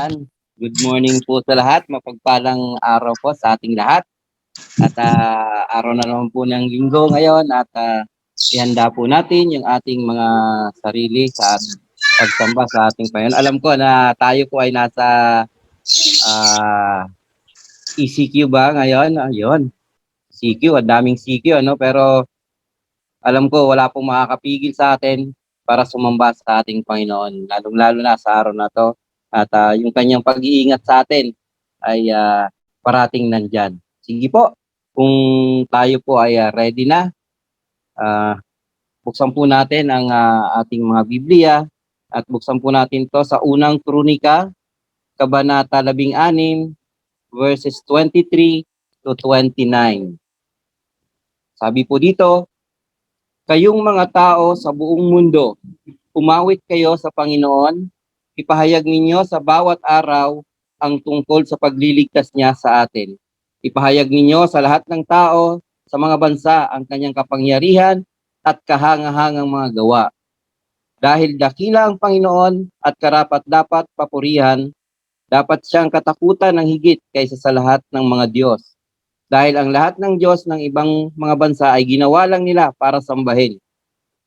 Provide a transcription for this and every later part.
Yan. Good morning po sa lahat. Mapagpalang araw po sa ating lahat. At araw na naman po ng linggo ngayon at ihanda po natin yung ating mga sarili sa pagsamba sa ating Panginoon. Alam ko na tayo po ay nasa ECQ ba ngayon? Ayun. CQ, ang daming CQ, ano? Pero alam ko wala pong makakapigil sa atin para sumamba sa ating Panginoon, lalong-lalo na sa araw na to. At yung kanyang pag-iingat sa atin ay parating nandyan. Sige po, kung tayo po ay ready na, buksan po natin ang ating mga Biblia at buksan po natin to sa unang Kronika, Kabanata 16, verses 23 to 29. Sabi po dito, kayong mga tao sa buong mundo, umawit kayo sa Panginoon, ipahayag ninyo sa bawat araw ang tungkol sa pagliligtas niya sa atin. Ipahayag ninyo sa lahat ng tao, sa mga bansa, ang kanyang kapangyarihan at kahangahangang mga gawa. Dahil dakila ang Panginoon at karapat-dapat papurihan, dapat siyang katakutan ng higit kaysa sa lahat ng mga Diyos. Dahil ang lahat ng Diyos ng ibang mga bansa ay ginawa lang nila para sambahin.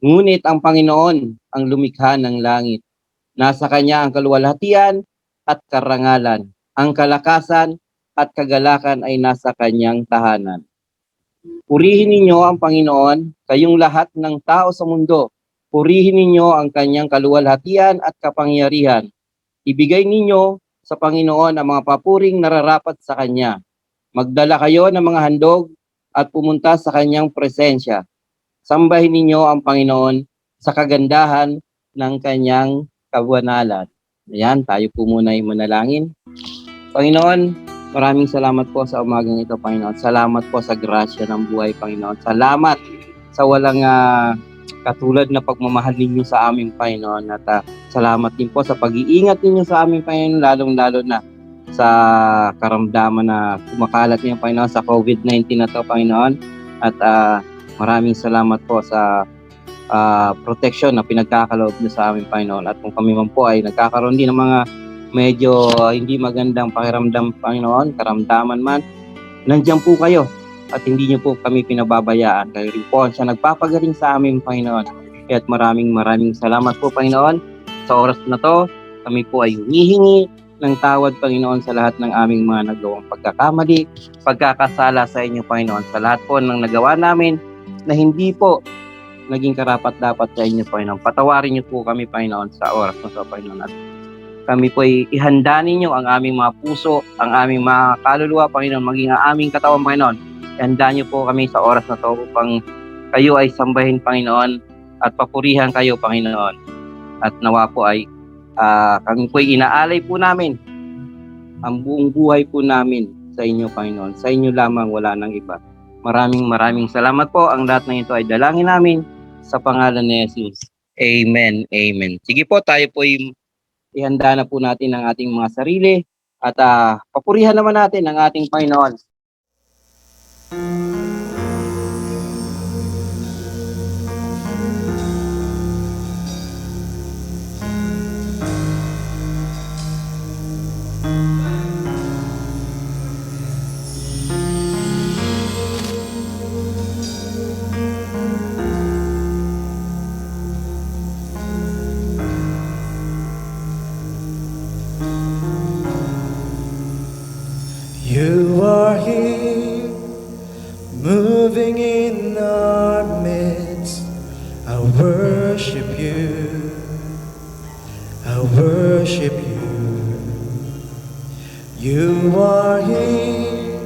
Ngunit ang Panginoon ang lumikha ng langit. Nasa Kanya ang kaluwalhatian at karangalan. Ang kalakasan at kagalakan ay nasa Kanyang tahanan. Purihin ninyo ang Panginoon, kayong lahat ng tao sa mundo. Purihin ninyo ang Kanyang kaluwalhatian at kapangyarihan. Ibigay ninyo sa Panginoon ang mga papuring nararapat sa Kanya. Magdala kayo ng mga handog at pumunta sa Kanyang presensya. Sambahin ninyo ang Panginoon sa kagandahan ng Kanyang kabanalan. Ayan, tayo po muna ay manalangin. Panginoon, maraming salamat po sa umagang ito, Panginoon. Salamat po sa grasya ng buhay, Panginoon. Salamat sa walang katulad na pagmamahal ninyo sa aming Panginoon. At salamat din po sa pag-iingat ninyo sa aming Panginoon, lalong-lalo na sa karamdaman na kumakalat niyo, Panginoon, sa COVID-19 na to, Panginoon. At maraming salamat po sa protection na pinagkakaloob niyo sa aming Panginoon. At kung kami man po ay nagkakaroon din ng mga medyo hindi magandang pakiramdam, Panginoon, karamdaman man, nandiyan po kayo at hindi niyo po kami pinababayaan. Kayo rin po siya nagpapagaling sa aming Panginoon. At maraming salamat po, Panginoon. Sa oras na to, kami po ay humihingi ng tawad, Panginoon, sa lahat ng aming mga nagawang pagkakamali, pagkakasala sa inyo, Panginoon, sa lahat po ng nagawa namin na hindi po naging karapat-dapat sa inyo, Panginoon. Patawarin niyo po kami, Panginoon, sa oras na ito, Panginoon. At kami po ay ihanda ninyo ang aming mga puso, ang aming mga kaluluwa, Panginoon, maging ang aming katawan, Panginoon. Ihanda niyo po kami sa oras na ito upang kayo ay sambahin, Panginoon, at papurihan kayo, Panginoon. At nawa po ay kami po ay inaalay po namin ang buong buhay po namin sa inyo, Panginoon. Sa inyo lamang, wala nang iba. Maraming salamat po. Ang lahat ng ito ay dalangin namin sa pangalan ni Jesus. Amen. Amen. Sige po, tayo po ay ihanda na po natin ang ating mga sarili at papurihan naman natin ang ating Panginoon. You are here, moving in our midst. I worship you, I worship you. You are here,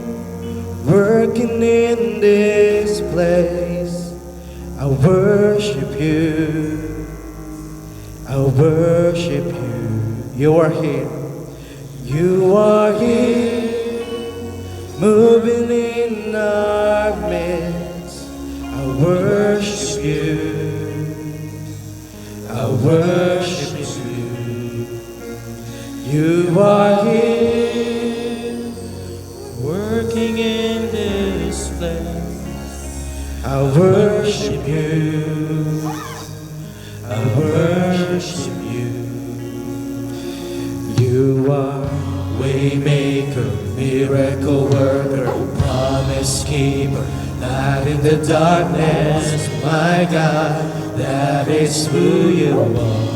working in this place. I worship you, I worship you. You are here, you are here, moving in our midst. I worship you, I worship you. You are here, working in this place. I worship you, I worship you. You are keeper, light in the darkness, my God, that is who you are.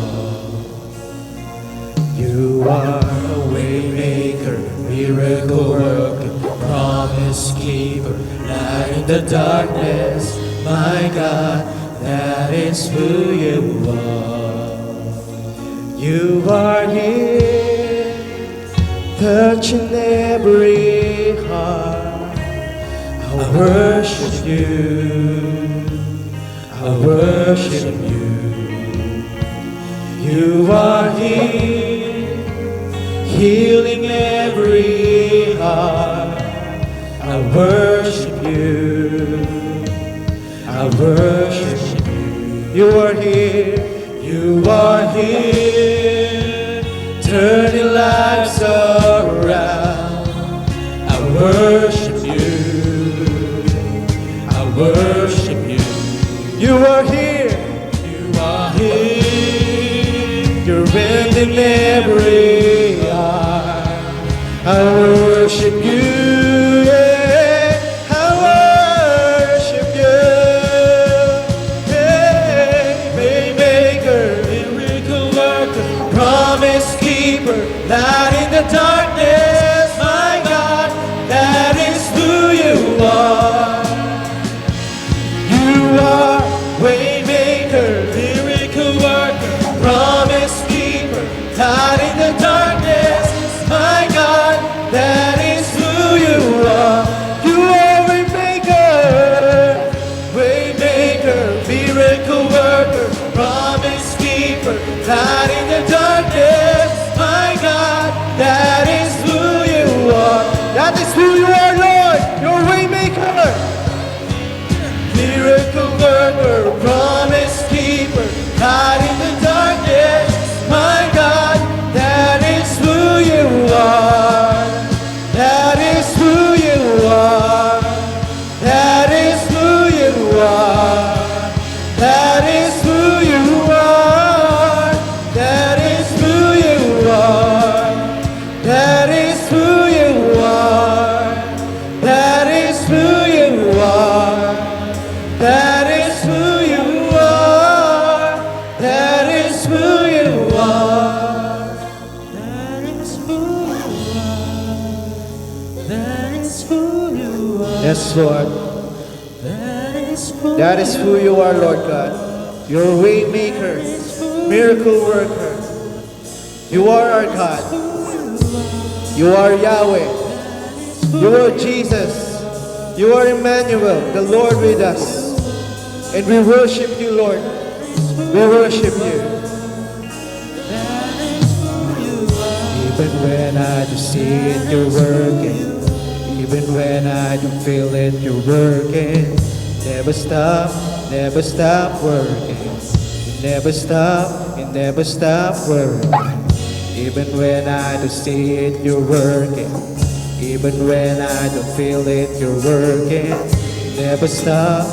You are a way maker, miracle worker, promise keeper, light in the darkness, my God, that is who you are. You are here, touching every heart. I worship you, I worship you. You are here, healing every heart. I worship you, I worship you. You are here, you are here, turning lives around. I worship you, I worship you. You are here, you are here, you're bending every heart. I worship you, yeah, I worship you, yeah. Waymaker, miracle worker, promise keeper, light in the darkness, my God, that is who you are. You are waymaker, miracle worker, promise keeper, light in the darkness, my God, that is who you are. You are waymaker, waymaker, miracle worker, promise keeper, light in the darkness, my God, that is who you are. That is who you are, Lord. You're waymaker, miracle worker, promise keeper, light in the darkness, my God, that is who you are. That is who you are. That is who you are. That is who you are. That is who you are. That is who you are. That is who you are. That is who you are. That is who you are. That is who you are. That is who you are. Yes, Lord. That is who you are, Lord God. You're a way maker, miracle worker. You are our God. You are Yahweh. You are Jesus. You are Emmanuel, the Lord with us. And we worship you, Lord. We worship you. Even when I don't see it, you're working. Even when I don't feel it, you're working. Never stop working. You never stop working. Even when I don't see it, you're working. Even when I don't feel it, you're working. Never stop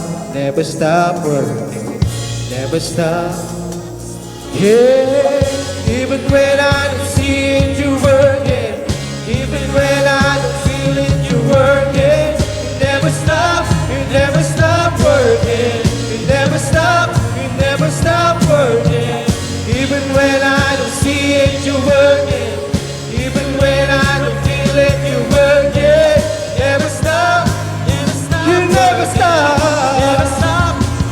working. Never stop. Yeah, even when I don't see it, you're working. Even when I don't feel it, you're working. You never stop working. You never stop working. Even when I don't see it, you're working. Even when I don't feel it, you're working. Never stop. You never stop.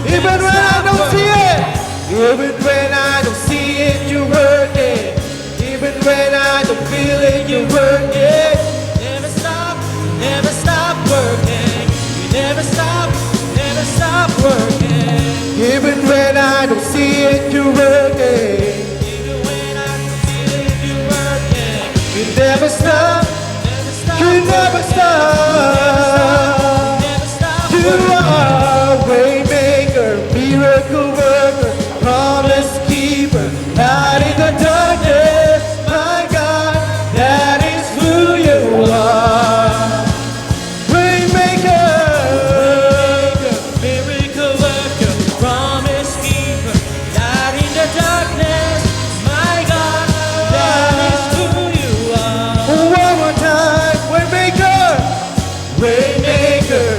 Even when I don't see it. Even when I don't see it, you're working. Even when I don't feel it, you're working. Never stop working. You never stop working. Even when I don't see it, you're working. Even when I don't feel it, you're working. You never stop. You never stop. You are waymaker, miracle worker, promise keeper, light in the darkness, my God, that is who you are. Waymaker, miracle worker, promise keeper, light in the darkness, my God, that is who you are. One more time, waymaker, waymaker.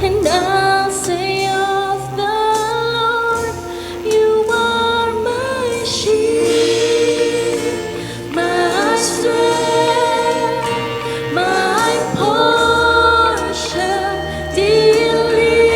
and I'll say of the Lord, you are my shield, my strength, my portion, deliverer,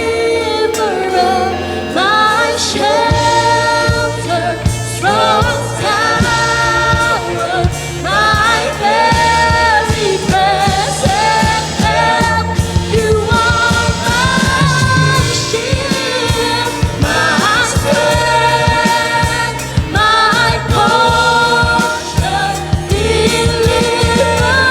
my shelter, strong tower, my very present help. You are my shield, my strength, my portion, deliverer,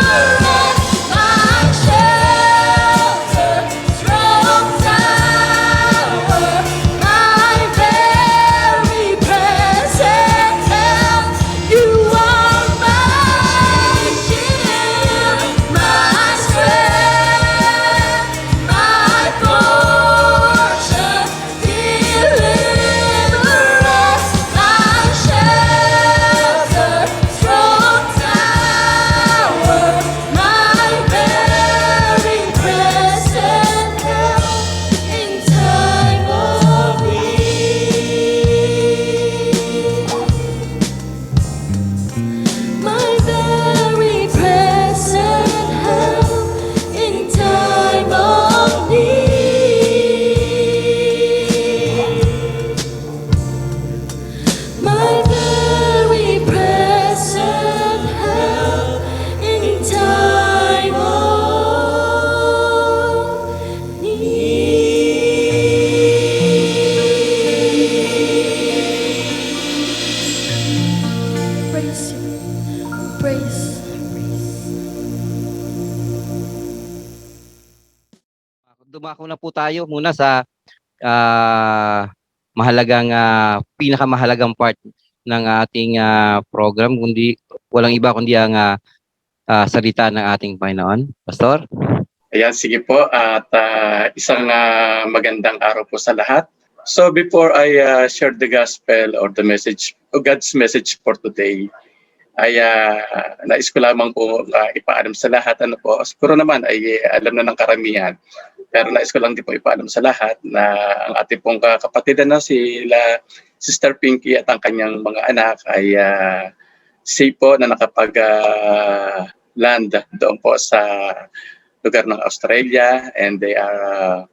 my shelter, strong tower, my very present help. You are my shield, my strength, my portion, deliverer, my shelter, strong tower, my very present help in time of need. My very present help in time of need. My very present help in time of need. Praise you. Praise. Dumako na po tayo muna sa mahalagang pinakamahalagang part ng ating program, kundi walang iba kundi ang salita ng ating Panginoon. Pastor? Ayan, sige po. At isang magandang araw po sa lahat. So before I share the gospel or the message, or God's message for today, ay nais ko lamang po ipaalam sa lahat. Ano po, siguro naman ay alam na ng karamihan. Pero nais ko lang din po ipaalam sa lahat na ang ating pong kapatid na sila Sister Pinky at ang kanyang mga anak ay safe po na nakapag-land doon po sa lugar ng Australia, and they are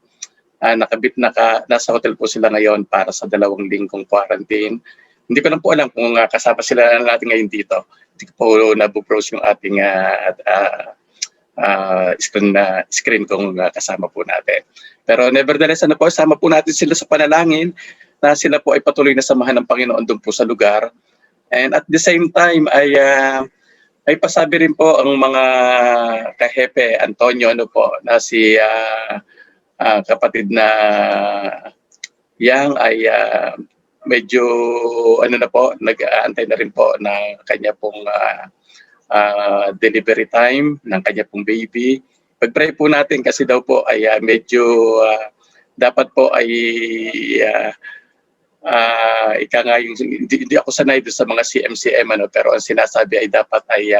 nasa hotel po sila ngayon para sa 2 linggong quarantine. Hindi ko lang po alam kung kasama sila natin ngayon dito. Hindi ko po nabubrowse yung ating screen kung kasama po natin. Pero nevertheless, ano po, sama po natin sila sa panalangin na sila po ay patuloy na samahan ng Panginoon doon po sa lugar. And at the same time ay pasabi rin po ang mga kahepe Antonio, ano po, na si kapatid na Yang ay medyo na po, nag-aantay na rin po ng kanya pong delivery time ng kanya pong baby. Pag-pray po natin kasi daw po ay medyo dapat po ay ika nga yung hindi ako sanay doon sa mga CMCM, ano, pero ang sinasabi ay dapat ay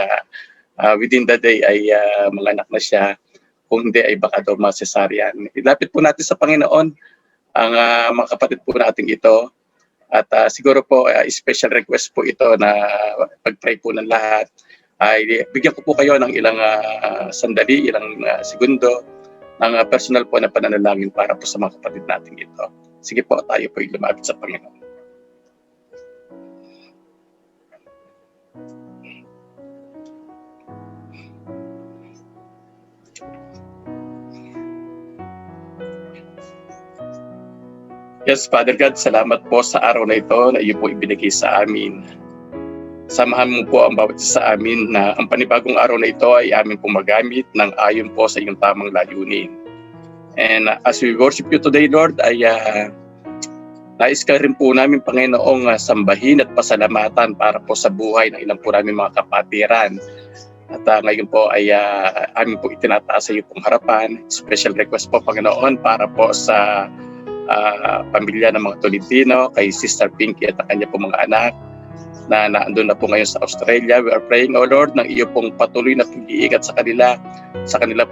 within the day ay manganak na siya, kung hindi ay baka daw ma-cesarean. Ilapit po natin sa Panginoon ang mga kapatid po natin ito, at siguro po special request po ito na pag-pray po ng lahat. Ay bigyan ko po kayo ng ilang sandali, ilang segundo ng personal po na pananalangin para po sa mga kapatid natin ito. Sige po, tayo po ay lumapit sa Panginoon. Yes, Father God, salamat po sa araw na ito na iyo po ibinigay sa amin. Samahan mo po ang bawat isa sa amin na ang panibagong araw na ito ay amin pong magamit ng ayon po sa iyong tamang layunin. And as we worship you today, Lord, ay nais ka rin po namin, Panginoong, sambahin at pasalamatan para po sa buhay ng ilang po namin mga kapatiran. At ngayon po ay amin po itinataas sa iyo pong harapan. Special request po, Panginoon, para po sa pamilya ng mga Tolentino, kay Sister Pinky at ang kanya po mga anak, na naandun na po ngayon sa Australia. We are praying, O Lord, ng iyo pong patuloy na pag-iingat sa kanila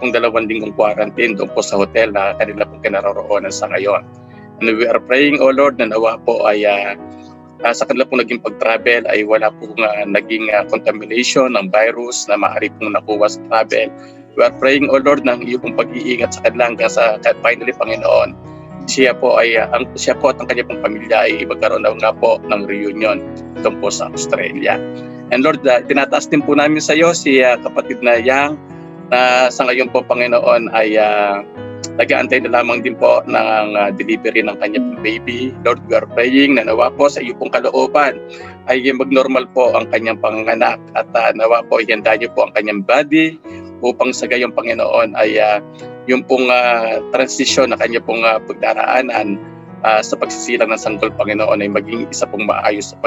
pong 2 linggong quarantine doon po sa hotel na kanila pong kinaroroonan sa ngayon. And we are praying, O Lord, na nawa po ay sa kanila pong naging pag-travel ay wala pong naging contamination ng virus na maaari pong nakuha sa travel. We are praying, O Lord, ng iyo pong pag-iingat sa kanila hanggang sa finally, Panginoon, siya po at ang kanyang pong pamilya ay magkaroon na nga po ng reunion doon po sa Australia. And Lord, tinataas din po namin sa iyo si kapatid na Yang na sa ngayon po, Panginoon, ay nag-aantay na lamang din po ng delivery ng kanyang pong baby. Lord, we are praying na nawa po sa iyo pong kalooban ay mag-normal po ang kanyang panganak at nawa po ihanda niyo po ang kanyang body upang sa gayong, Panginoon, ay yung pong transition na kanya pong pagdaraanan sa pagsisilang ng sanggol, Panginoon, ay maging isa pong maayos sa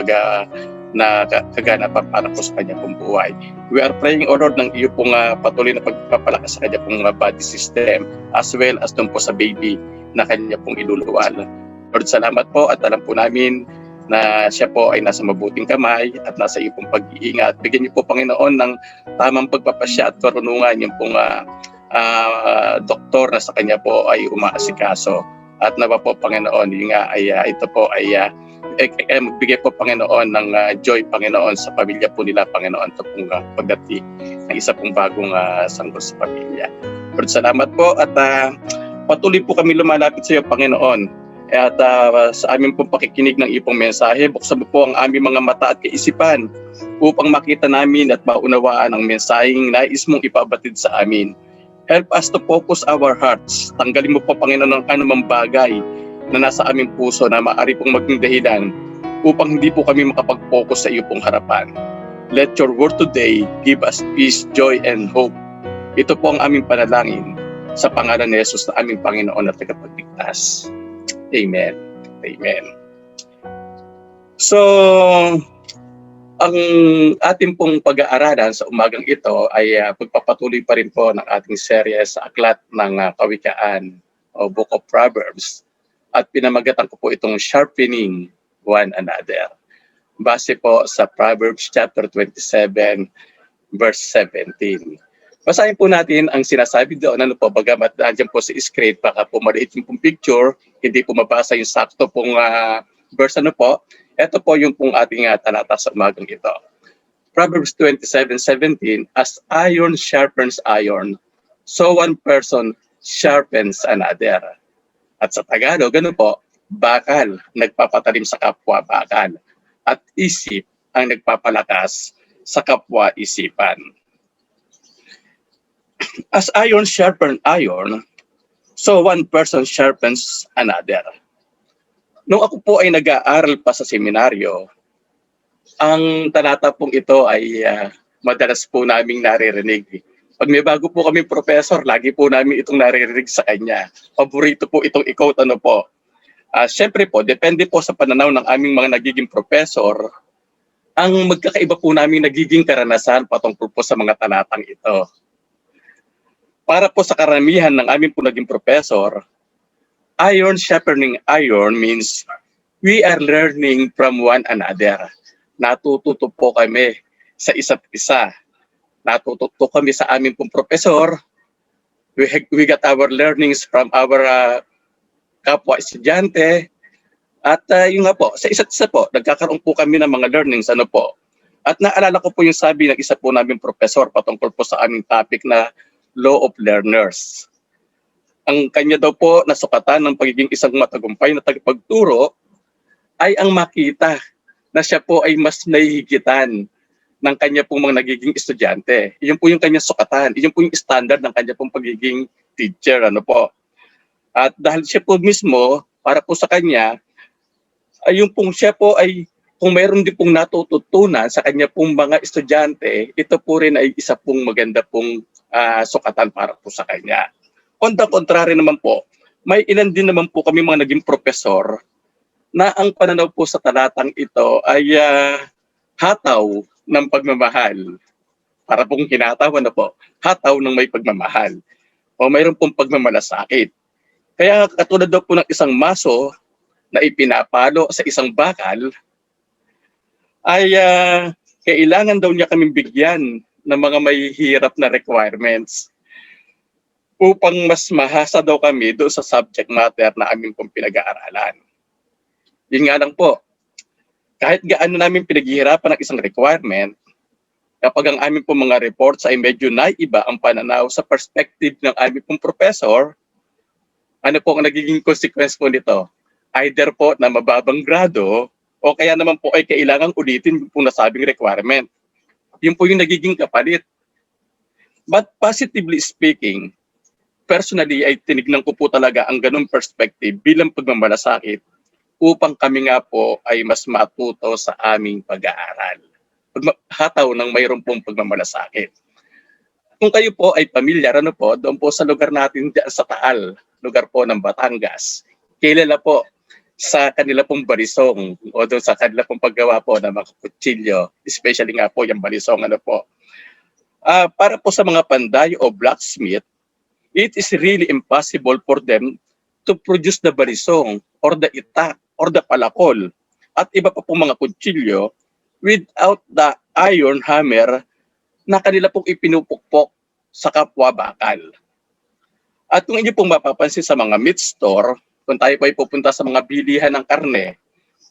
na kaganapan para po sa kanya pong buhay. We are praying, O Lord, ng iyo pong patuloy na pagpapalakas sa kanya pong body system as well as doon po sa baby na kanya pong iluluwal. Lord, salamat po at alam po namin na siya po ay nasa mabuting kamay at nasa iyo pong pag-iingat. Bigyan niyo po, Panginoon, ng tamang pagpapasya at karunungan yung pong doktor na sa kanya po ay umaasikaso. At nawa po, Panginoon, yung ito po ay magbigay po, Panginoon, ng joy, Panginoon, sa pamilya po nila, Panginoon, ito pong pagdating ng isa pong bagong sanggol sa pamilya. Lord, salamat po at patuloy po kami lumalapit sa iyo, Panginoon. At sa aming pong pakikinig ng iyong mensahe, buksan mo po ang aming mga mata at kaisipan upang makita namin at maunawaan ang mensaheng nais mong ipabatid sa amin. Help us to focus our hearts. Tanggalin mo po, Panginoon, ang anumang bagay na nasa aming puso na maaari pong maging dahilan upang hindi po kami makapag-focus sa iyo pong harapan. Let your word today give us peace, joy, and hope. Ito po ang aming panalangin sa pangalan ni Jesus na aming Panginoon at tagapagligtas. Amen. Amen. So, ang ating pong pag-aaralan sa umagang ito ay pagpapatuloy pa rin po ng ating serye sa aklat ng Kawikaan o Book of Proverbs. At pinamagatan ko po itong Sharpening One Another. Base po sa Proverbs chapter 27, verse 17. Basahin po natin ang sinasabi doon, bagamat nandiyan po sa screen, baka po maliit yung pong picture, hindi po mabasa yung sakto pong verse Ito po yung pong ating talata sa umagang ito. Proverbs 27:17, as iron sharpens iron, so one person sharpens another. At sa Tagalog, bakal nagpapatalim sa kapwa bakal, at isip ang nagpapalakas sa kapwa isipan. As iron sharpens iron, so one person sharpens another. Nung ako po ay nag-aaral pa sa seminaryo, ang talata pong ito ay madalas po naming naririnig. Pag may bago po kami professor, lagi po namin itong naririnig sa kanya. Paborito po itong i-quote Siyempre po, depende po sa pananaw ng aming mga nagiging professor, ang magkakaiba po namin nagiging karanasan patungkol po sa mga talatang ito. Para po sa karamihan ng aming po naging professor, iron sharpening iron means we are learning from one another. Natututo po kami sa isa't isa. Natututo kami sa aming pong professor. We got our learnings from our kapwa estudyante. At yung nga po, sa isa't isa po, nagkakaroon po kami ng mga learnings. At naalala ko po yung sabi ng isa po namin professor patungkol po sa aming topic na law of learners. Ang kanya daw po nasukatan ng pagiging isang matagumpay na tagapagturo ay ang makita na siya po ay mas nahihigitan ng kanya pong mga nagiging estudyante. Iyon po yung kanyang sukatan. Iyon po yung standard ng kanya pong pagiging teacher. At dahil siya po mismo, para po sa kanya, ayun pong siya po ay, kung mayroon din pong natututunan sa kanya pong mga estudyante, ito po rin ay isa pong maganda pong sukatan para po sa kanya. On the contrary naman po, may ilan din naman po kami mga naging profesor na ang pananaw po sa talatang ito ay hataw ng pagmamahal. Para pong hinatawa hataw ng may pagmamahal. O mayroon pong pagmamalasakit. Kaya katulad daw po ng isang maso na ipinapalo sa isang bakal, ay kailangan daw niya kaming bigyan ng mga may hirap na requirements upang mas mahasa daw kami doon sa subject matter na aming pong pinag-aaralan. Yun nga lang po, kahit gaano namin pinaghihirapan ang isang requirement, kapag ang aming pong mga reports ay medyo naiba ang pananaw sa perspective ng aming pong professor, ano po ang nagiging consequence po nito? Either po na mababang grado o kaya naman po ay kailangang ulitin yung pong nasabing requirement. Yun po yung nagiging kapalit. But positively speaking, personally ay tinignan ko po talaga ang ganung perspective bilang pagmamalasakit upang kami nga po ay mas matuto sa aming pag-aaral. Hataw ng mayroon pong pagmamalasakit. Kung kayo po ay pamilyar, ano po, doon po sa lugar natin dyan sa Taal, lugar po ng Batangas, kilala po sa kanila pong barisong o doon sa kanila pong paggawa po ng mga kutsilyo, especially nga po yung barisong, ano po. Para po sa mga panday o blacksmith, it is really impossible for them to produce the barisong or the itak or the palakol at iba pa pong mga kutsilyo without the iron hammer na kanila pong ipinupukpok sa kapwa bakal. At kung inyo pong mapapansin sa mga meat store, kung tayo po ay pupunta sa mga bilihan ng karne,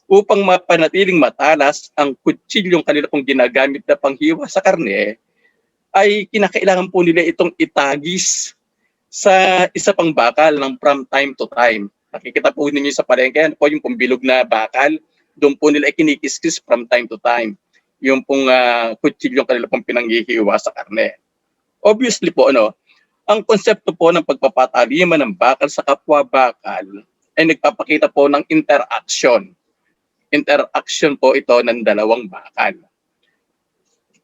upang mapanatiling matalas ang kutsilyong kanila pong ginagamit na panghiwa sa karne, ay kinakailangan po nila itong itagis sa isa pang bakal ng from time to time. Nakikita po ninyo sa palengke, yan po yung pumbilog na bakal, doon po nila ikinikiskis from time to time. Yung pong kutsilyong kanila pong pinanghihiwa sa karne. Obviously po, ang konsepto po ng pagpapataliman ng bakal sa kapwa bakal ay nagpapakita po ng interaction. Interaction po ito ng dalawang bakal.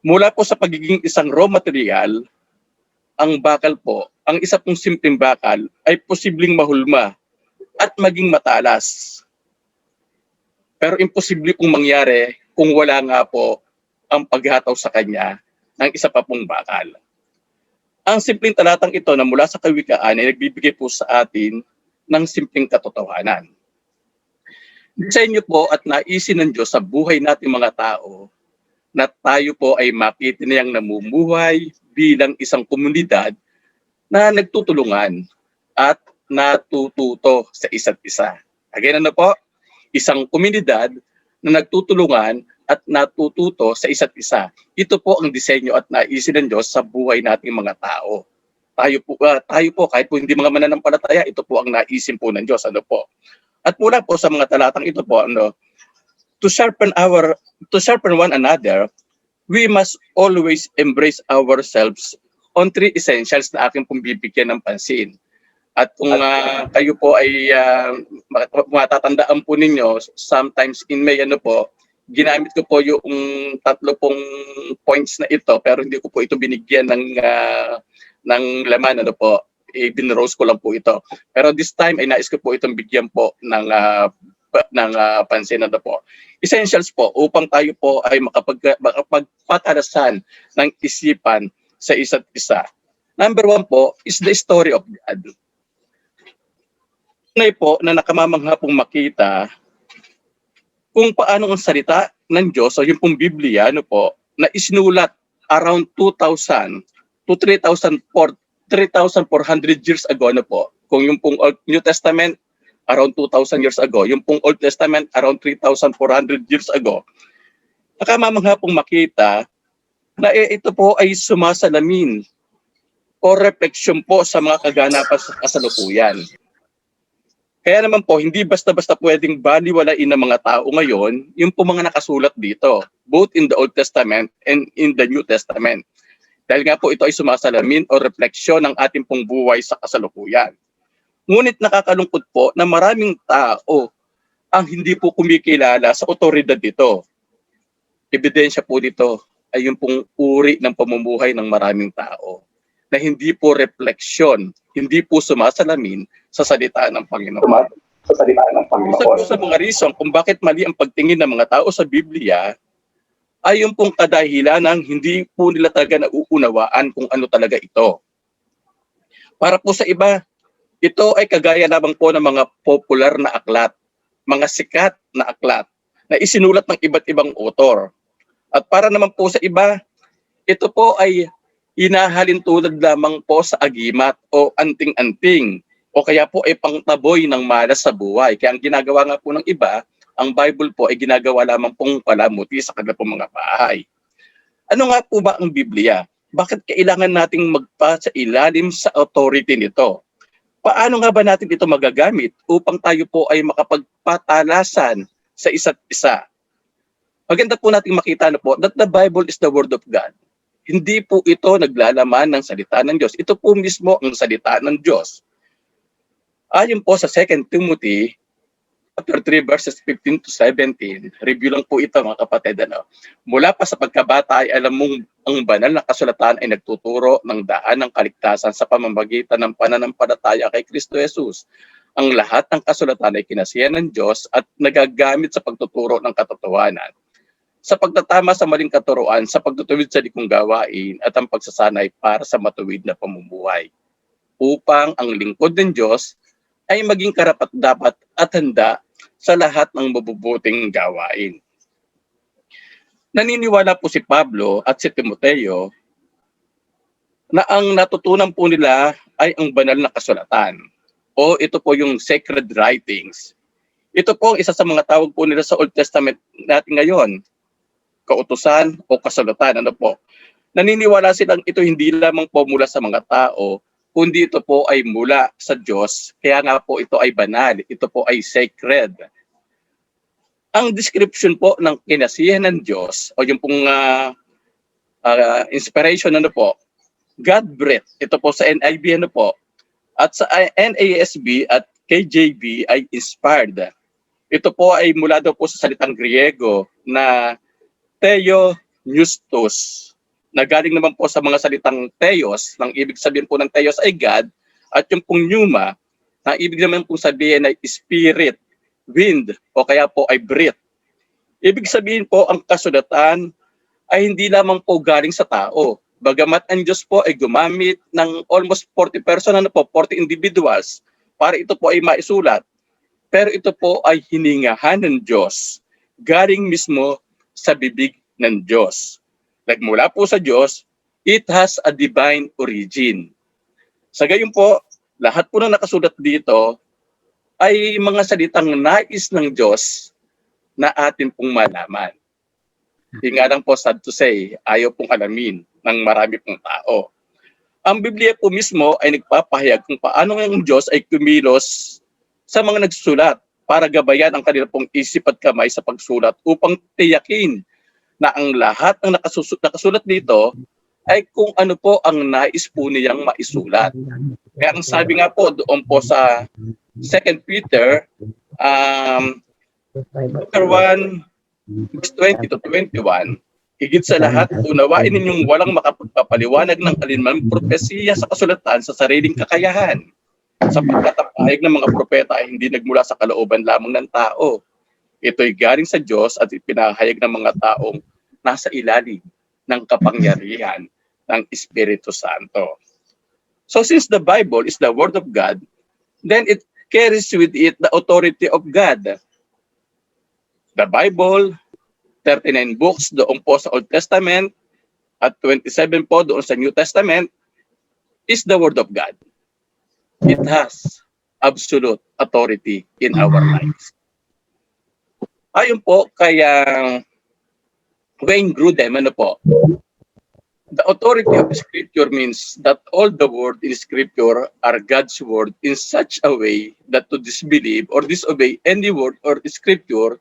Mula po sa pagiging isang raw material, ang bakal po, ang isa pong simpleng bakal ay posibleng mahulma at maging matalas. Pero imposible pong mangyari kung wala nga po ang paghataw sa kanya ng isa pa pong bakal. Ang simpleng talatang ito na mula sa kawikaan ay nagbibigay po sa atin ng simpleng katotohanan. Disenyo po at naisin ng Diyos sa buhay nating mga tao na tayo po ay makitinayang namumuhay bilang isang komunidad na nagtutulungan at natututo sa isa't isa. Again, isang komunidad na nagtutulungan at natututo sa isa't isa. Ito po ang disenyo at naisin ng Diyos sa buhay nating mga tao. Tayo po kahit po hindi mga mananampalataya, ito po ang naisin po ng Diyos. At mula po sa mga talatang ito po, to sharpen one another, we must always embrace ourselves on three essentials na aking pong bibigyan ng pansin. At kung kayo po ay matatandaan po ninyo, sometimes in May, ginamit ko po yung tatlo pong points na ito, pero hindi ko po ito binigyan ng laman, ibinrose ko lang po ito. Pero this time ay nais ko po itong bigyan po ng pansin po. Essentials po upang tayo po ay makapagpatalasan ng isipan sa isa't isa. Number 1 po is the story of God. Tunay po na nakamamangha pong makita kung paano ang salita ng Diyos o yung pong Biblia na isinulat around 2,000 to 3,400 years ago kung yung pong New Testament around 2,000 years ago, yung pong Old Testament around 3,400 years ago. Nakamamangha pong makita na ito po ay sumasalamin o reflection po sa mga kaganapan sa kasalukuyan. Kaya naman po, hindi basta-basta pwedeng baliwalain ng mga tao ngayon yung po mga nakasulat dito, both in the Old Testament and in the New Testament. Dahil nga po ito ay sumasalamin o refleksyon ng ating pong buhay sa kasalukuyan. Ngunit nakakalungkot po na maraming tao ang hindi po kumikilala sa otoridad dito. Ebidensya po dito ay yung pong uri ng pamumuhay ng maraming tao na hindi po refleksyon, hindi po sumasalamin sa salita ng Panginoon. Isa po sa mga reason kung bakit mali ang pagtingin ng mga tao sa Biblia ay yung pong kadahilan ng hindi po nila talaga nauunawaan kung ano talaga ito. Para po sa iba, ito ay kagaya lamang po ng mga popular na aklat, mga sikat na aklat, na isinulat ng iba't ibang author. At para naman po sa iba, ito po ay hinahalin tulad lamang po sa agimat o anting-anting o kaya po ay pangtaboy ng malas sa buhay. Kaya ang ginagawa nga po ng iba, ang Bible po ay ginagawa lamang pong palamuti sa kanilang pong mga bahay. Ano nga po ba ang Biblia? Bakit kailangan nating magpasailalim sa authority nito? Paano nga ba natin ito magagamit upang tayo po ay makapagpatalasan sa isa't isa? Maganda po nating makita na po that the Bible is the Word of God. Hindi po ito naglalaman ng salita ng Diyos. Ito po mismo ang salita ng Diyos. Ayon po sa 2 Timothy chapter 3 verses 15 to 17, review lang po ito mga kapatid. Mula pa sa pagkabata ay alam mong ang banal na kasulatan ay nagtuturo ng daan ng kaligtasan sa pamamagitan ng pananampalataya kay Kristo Jesus. Ang lahat ng kasulatan ay kinasiyahan ng Diyos at nagagamit sa pagtuturo ng katotohanan, sa pagtatama sa maling katuruan, sa pagtutuwid sa likong gawain at ang pagsasanay para sa matuwid na pamumuhay, upang ang lingkod ng Diyos ay maging karapat-dapat at handa sa lahat ng mabubuting gawain. Naniniwala po si Pablo at si Timoteo na ang natutunan po nila ay ang banal na kasulatan o ito po yung sacred writings. Ito po isa sa mga tawag po nila sa Old Testament natin ngayon, kautusan o kasulatan. Ano po? Naniniwala silang ito hindi lamang po mula sa mga tao, kundi ito po ay mula sa Diyos. Kaya nga po ito ay banal, ito po ay sacred. Ang description po ng kinasiyahan ng Diyos o yung pong inspiration ano po, God-breathed. Ito po sa NIV ano po. At sa NASB at KJV ay inspired. Ito po ay mula daw po sa salitang Griego na Theopneustos, na galing naman po sa mga salitang Theos, nang ibig sabihin po ng Theos ay God, at yung pong pneuma, na ibig naman po sabihin ay spirit, wind, o kaya po ay breath. Ibig sabihin po ang kasulatan ay hindi lamang po galing sa tao. Bagamat ang Diyos po ay gumamit ng almost 40 person, 40 individuals, para ito po ay maisulat. Pero ito po ay hiningahan ng Diyos, galing mismo sa bibig ng Diyos. Nagmula po sa Diyos, it has a divine origin. Sa gayon po, lahat po na nakasulat dito ay mga salitang nais ng Diyos na atin pong malaman. Hindi nga lang po sad to say, ayaw pong alamin ng marami pong tao. Ang Biblia po mismo ay nagpapahayag kung paano ang Diyos ay kumilos sa mga nagsusulat para gabayan ang kanilang pong isip at kamay sa pagsulat upang tiyakin na ang lahat ng nakasulat dito ay kung ano po ang nais po niyang maisulat. Kaya ang sabi nga po doon po sa 2 Peter chapter 1, 20 to 21, higit sa lahat, unawain ninyong walang makapagpapaliwanag ng alinman propesiya sa kasulatan sa sariling kakayahan, sapagkat ang pahayag ng mga propeta ay hindi nagmula sa kalooban lamang ng tao. Ito'y galing sa Diyos at ipinahayag ng mga taong nasa ilalim ng kapangyarihan ng Espiritu Santo. So since the Bible is the Word of God, then it carries with it the authority of God. The Bible, 39 books doon po sa Old Testament at 27 po doon sa New Testament, is the Word of God. It has absolute authority in our lives. Ayon po kay Wayne Grudem, ano po, the authority of Scripture means that all the word in Scripture are God's word in such a way that to disbelieve or disobey any word or Scripture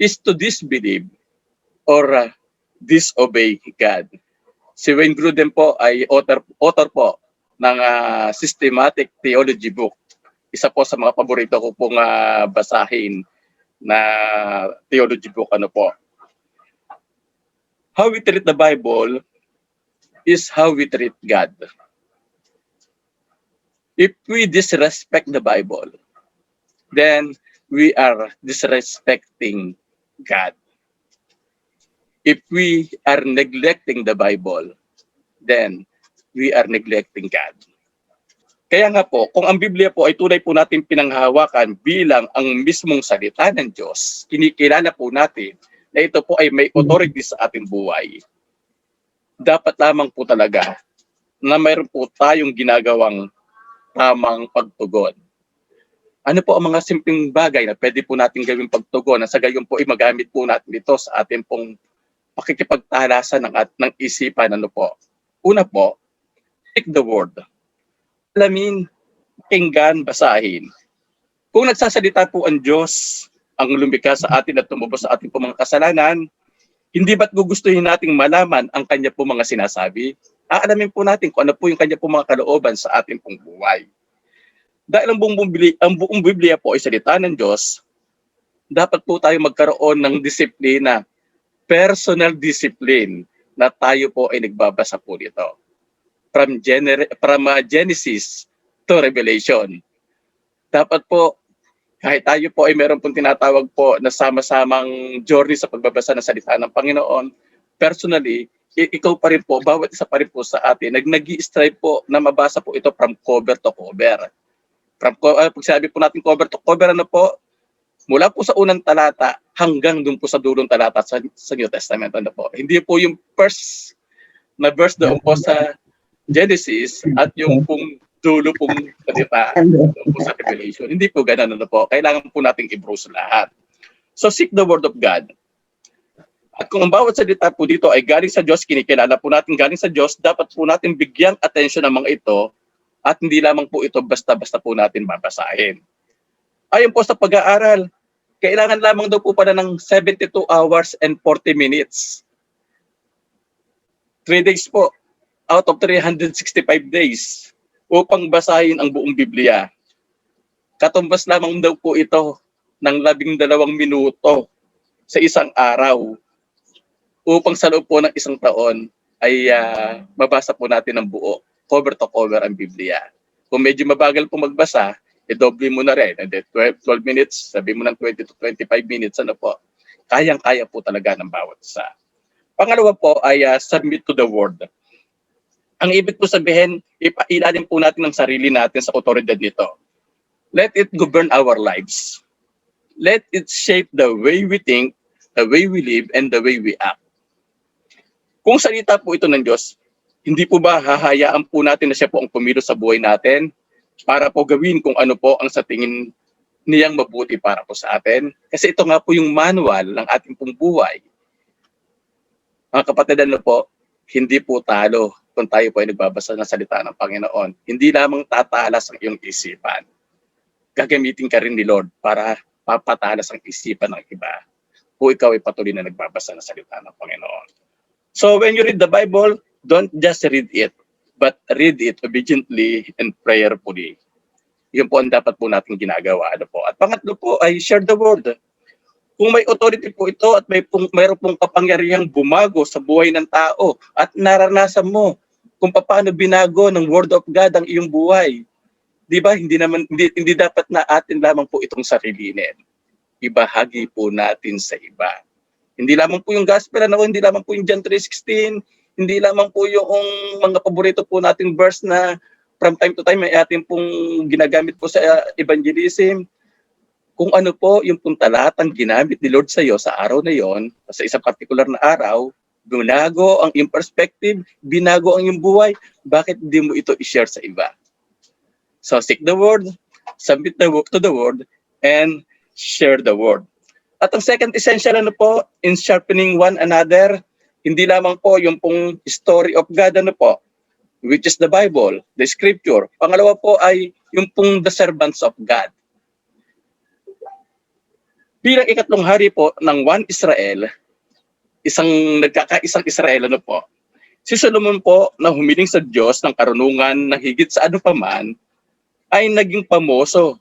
is to disbelieve or disobey God. Si Wayne Grudem po ay author po ng systematic theology book. Isa po sa mga paborito ko pong basahin na theology book, ano po. How we treat the Bible is how we treat God. If we disrespect the Bible, then we are disrespecting God. If we are neglecting the Bible, then we are neglecting God. Kaya nga po, kung ang Biblia po ay tunay po natin pinanghahawakan bilang ang mismong salita ng Diyos, kinikilala po natin na ito po ay may authority sa ating buhay. Dapat lamang po talaga na mayroon po tayong ginagawang tamang pagtugon. Ano po ang mga simpleng bagay na pwede po natin gawing pagtugon na sa gayon po ay magamit po natin ito sa ating pong pakikipagtalasan ng isipan. Ano po? Una po, speak the word. Alamin, pakinggan, basahin. Kung nagsasalita po ang Diyos, ang lumikha sa atin at tumubos sa ating po mga kasalanan, hindi ba't gugustuhin nating malaman ang kanya po mga sinasabi? Aalamin po natin kung ano po yung kanya po mga kalooban sa ating pong buhay. Dahil ang buong Biblia po ay salita ng Diyos, dapat po tayo magkaroon ng disiplina, personal discipline, na tayo po ay nagbabasa po nito. From Genesis to Revelation. Dapat po, kahit tayo po ay meron pong tinatawag po na sama-samang journey sa pagbabasa ng salita ng Panginoon, personally, ikaw pa rin po, bawat isa pa rin po sa atin, nag-i-strive po na mabasa po ito from cover to cover. Pag sabi po natin cover to cover, ano po, mula po sa unang talata hanggang dun po sa dulong talata sa New Testament. Ano po. Hindi po yung first na verse doon po sa Genesis at yung pong dulo pong salita doon po sa Revelation. Hindi po ganun. Ano po. Kailangan po nating i-browse lahat. So seek the word of God. At kung ang bawat salita po dito ay galing sa Diyos, kinikilala po natin galing sa Diyos, dapat po natin bigyang atensyon ng mga ito at hindi lamang po ito basta-basta po natin babasahin. Ayon po sa pag-aaral, kailangan lamang daw po pala ng 72 hours and 40 minutes. 3 days po out of 365 days upang basahin ang buong Biblia. Katumbas lamang daw po ito ng 12 minuto sa isang araw upang sa loob po ng isang taon ay mabasa po natin ang buo, cover to cover ang Biblia. Kung medyo mabagal po magbasa, i-double mo na rin. And then 12 minutes, sabi mo ng 20 to 25 minutes, ano po, kayang-kaya po talaga ng bawat isa. Pangalawa po ay submit to the word. Ang ibig po sabihin, ipailalim po natin ang sarili natin sa otoridad nito. Let it govern our lives. Let it shape the way we think, the way we live, and the way we act. Kung salita po ito ng Diyos, hindi po ba hahayaan po natin na siya po ang pumilo sa buhay natin para po gawin kung ano po ang sa tingin niyang mabuti para po sa atin? Kasi ito nga po yung manual ng ating pong buhay. Mga kapatid, ano po, hindi po talo kung tayo po ay nagbabasa ng salita ng Panginoon. Hindi lamang tatalas ang iyong isipan. Gagamitin ka rin ni Lord para papatalas ang isipan ng iba. Kung ikaw ay patuloy na nagbabasa ng salita ng Panginoon. So when you read the Bible, don't just read it, but read it obediently and prayerfully. Yun po ang dapat po natin ginagawa. Ano po. At pangatlo po ay share the word. Kung may authority po ito at mayroon pong kapangyarihang bumago sa buhay ng tao at naranasan mo kung paano binago ng Word of God ang iyong buhay. Di ba? Hindi dapat na atin lamang po itong sarilinin. Ibahagi po natin sa iba. Hindi lamang po yung gospel, hindi lamang po yung John 3:16, hindi lamang po yung mga paborito po nating verse na from time to time ay atin pong ginagamit po sa evangelism. Kung ano po yung pong talatang ginamit ni Lord sa iyo sa araw na yon, sa isang particular na araw, binago ang iyong perspective, binago ang iyong buhay, bakit hindi mo ito i-share sa iba? So seek the word, submit to the word, and share the word. At ang second essential po, in sharpening one another, hindi lamang po yung pong story of God, which is the Bible, the scripture. Pangalawa po ay yung pong the servants of God. Bilang ikatlong hari po ng One Israel, isang nagkakaisang Israel, si Solomon po na humiling sa Diyos ng karunungan na higit sa ano paman, ay naging pamoso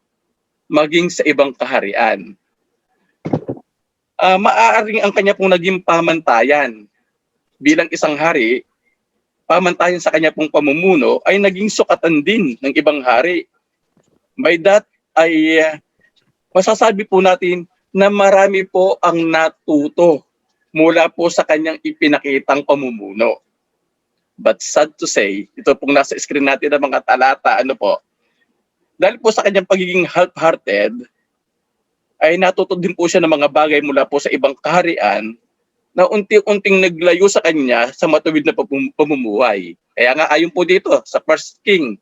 maging sa ibang kaharian. Maaaring ang kanya pong naging pamantayan bilang isang hari, pamantayan sa kanya pong pamumuno ay naging sukatan din ng ibang hari. By that ay masasabi po natin na marami po ang natuto mula po sa kanyang ipinakitang pamumuno. But sad to say, ito pong nasa screen natin ng mga talata, Dahil po sa kanyang pagiging half-hearted, ay natuto din po siya ng mga bagay mula po sa ibang kaharian na unti-unting naglayo sa kanya sa matuwid na pamumuhay. Kaya nga ayon po dito sa 1 King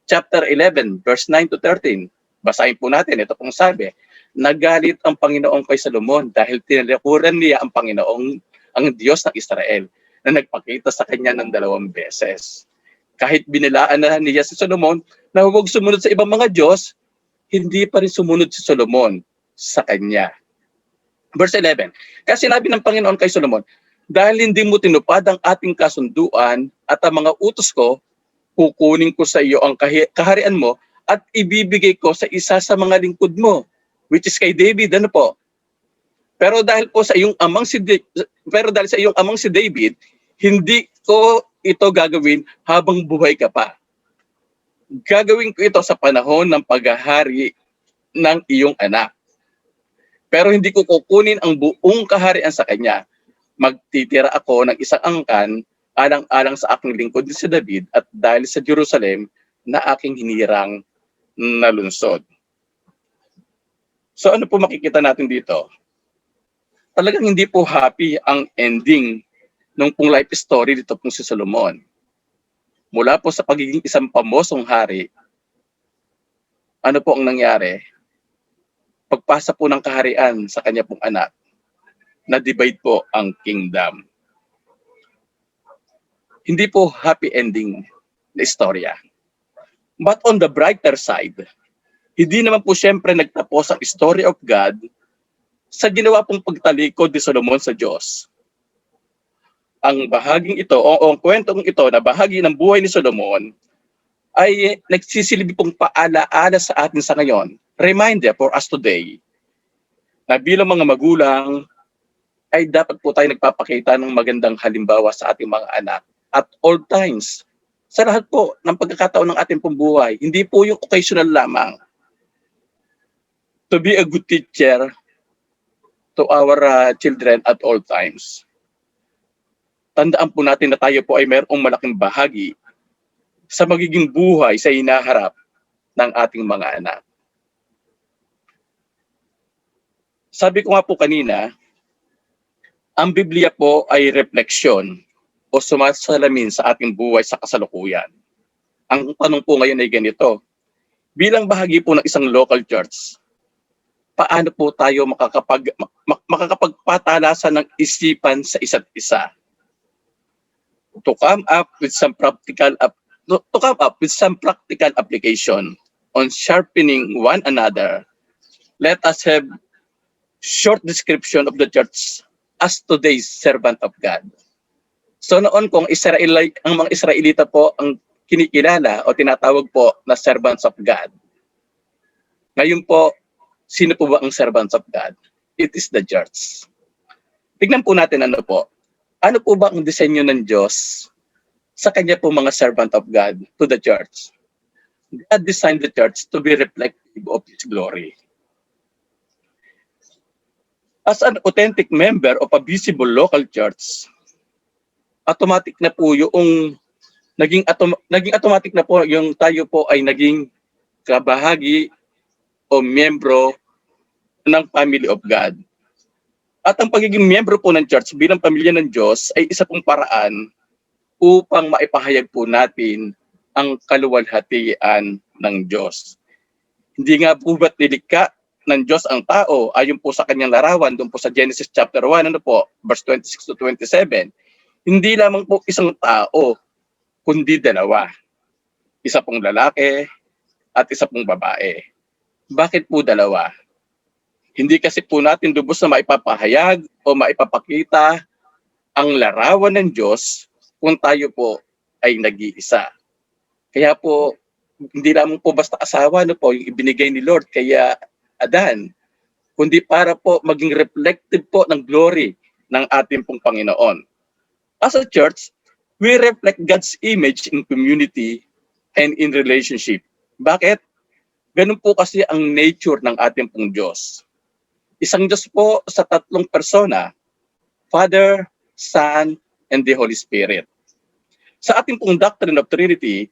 chapter 11 verse 9 to 13. Basahin po natin, ito pong sabi, nagalit ang Panginoon kay Solomon dahil tinalikuran niya ang Panginoong, ang Diyos ng Israel, na nagpakita sa kanya ng 2 beses. Kahit binilaan na niya si Solomon na huwag sumunod sa ibang mga Diyos, hindi pa rin sumunod si Solomon sa kanya. Verse 11, kaya sinabi ng Panginoon kay Solomon, dahil hindi mo tinupad ang ating kasunduan at ang mga utos ko, kukunin ko sa iyo ang kaharian mo at ibibigay ko sa isa sa mga lingkod mo, which is kay David, ano po? Pero dahil sa iyong amang si David, hindi ko ito gagawin habang buhay ka pa. Gagawin ko ito sa panahon ng paghahari ng iyong anak. Pero hindi ko kukunin ang buong kaharian sa kanya. Magtitira ako ng isang angkan alang-alang sa aking lingkod si David at dahil sa Jerusalem na aking hinirang na lungsod. So ano po makikita natin dito? Talagang hindi po happy ang ending ng pong life story dito pong si Solomon. Mula po sa pagiging isang pamosong hari, ano po ang nangyari? Pagpasa po ng kaharian sa kanya pong anak, na-divide po ang kingdom. Hindi po happy ending na istorya. But on the brighter side, hindi naman po siyempre nagtapos ang story of God sa ginawa pong pagtalikod ni Solomon sa Diyos. Ang bahaging ito, o ang kwentong ito na bahagi ng buhay ni Solomon ay nagsisilbi pong paalaala sa atin sa ngayon, reminder for us today, na bilang mga magulang ay dapat po tayo nagpapakita ng magandang halimbawa sa ating mga anak at all times, sa lahat po ng pagkakataon ng ating pong buhay, hindi po yung occasional lamang. To be a good teacher to our children at all times. Tandaan po natin na tayo po ay mayroong malaking bahagi sa magiging buhay sa hinaharap ng ating mga anak. Sabi ko nga po kanina, ang Biblia po ay refleksyon o sumasalamin sa ating buhay sa kasalukuyan. Ang tanong po ngayon ay ganito, bilang bahagi po ng isang local church, paano po tayo makakapagpatalasan ng isipan sa isa't isa? To come up with some practical application on sharpening one another, let us have short description of the church as today's servant of God. So noon kung ang mga Israelita po ang kinikilala o tinatawag po na servants of God. Ngayon po, sino po ba ang servants of God? It is the church. Tignan po natin ano po ba ang disenyo ng Diyos sa kanya po mga servant of God to the church? God designed the church to be reflective of His glory. As an authentic member of a visible local church, automatic na po yung naging automatic na po yung tayo po ay naging kabahagi o miyembro ng family of God. At ang pagiging miyembro po ng church bilang pamilya ng Diyos ay isa pong paraan upang maipahayag po natin ang kaluwalhatian ng Diyos. Hindi nga po ba't nilikha ng Diyos ang tao ayon po sa kanyang larawan doon po sa Genesis chapter 1, verse 26 to 27. Hindi lamang po isang tao, kundi dalawa. Isa pong lalaki at isa pong babae. Bakit po dalawa? Hindi kasi po natin lubos na maipapahayag o maipapakita ang larawan ng Diyos kung tayo po ay nag-iisa. Kaya po, hindi lamang po basta asawa yung ibinigay ni Lord kaya Adan, kundi para po maging reflective po ng glory ng ating pong Panginoon. As a church, we reflect God's image in community and in relationship. Bakit? Ganun po kasi ang nature ng ating pong Diyos. Isang Diyos po sa tatlong persona, Father, Son, and the Holy Spirit. Sa ating pong doctrine of Trinity,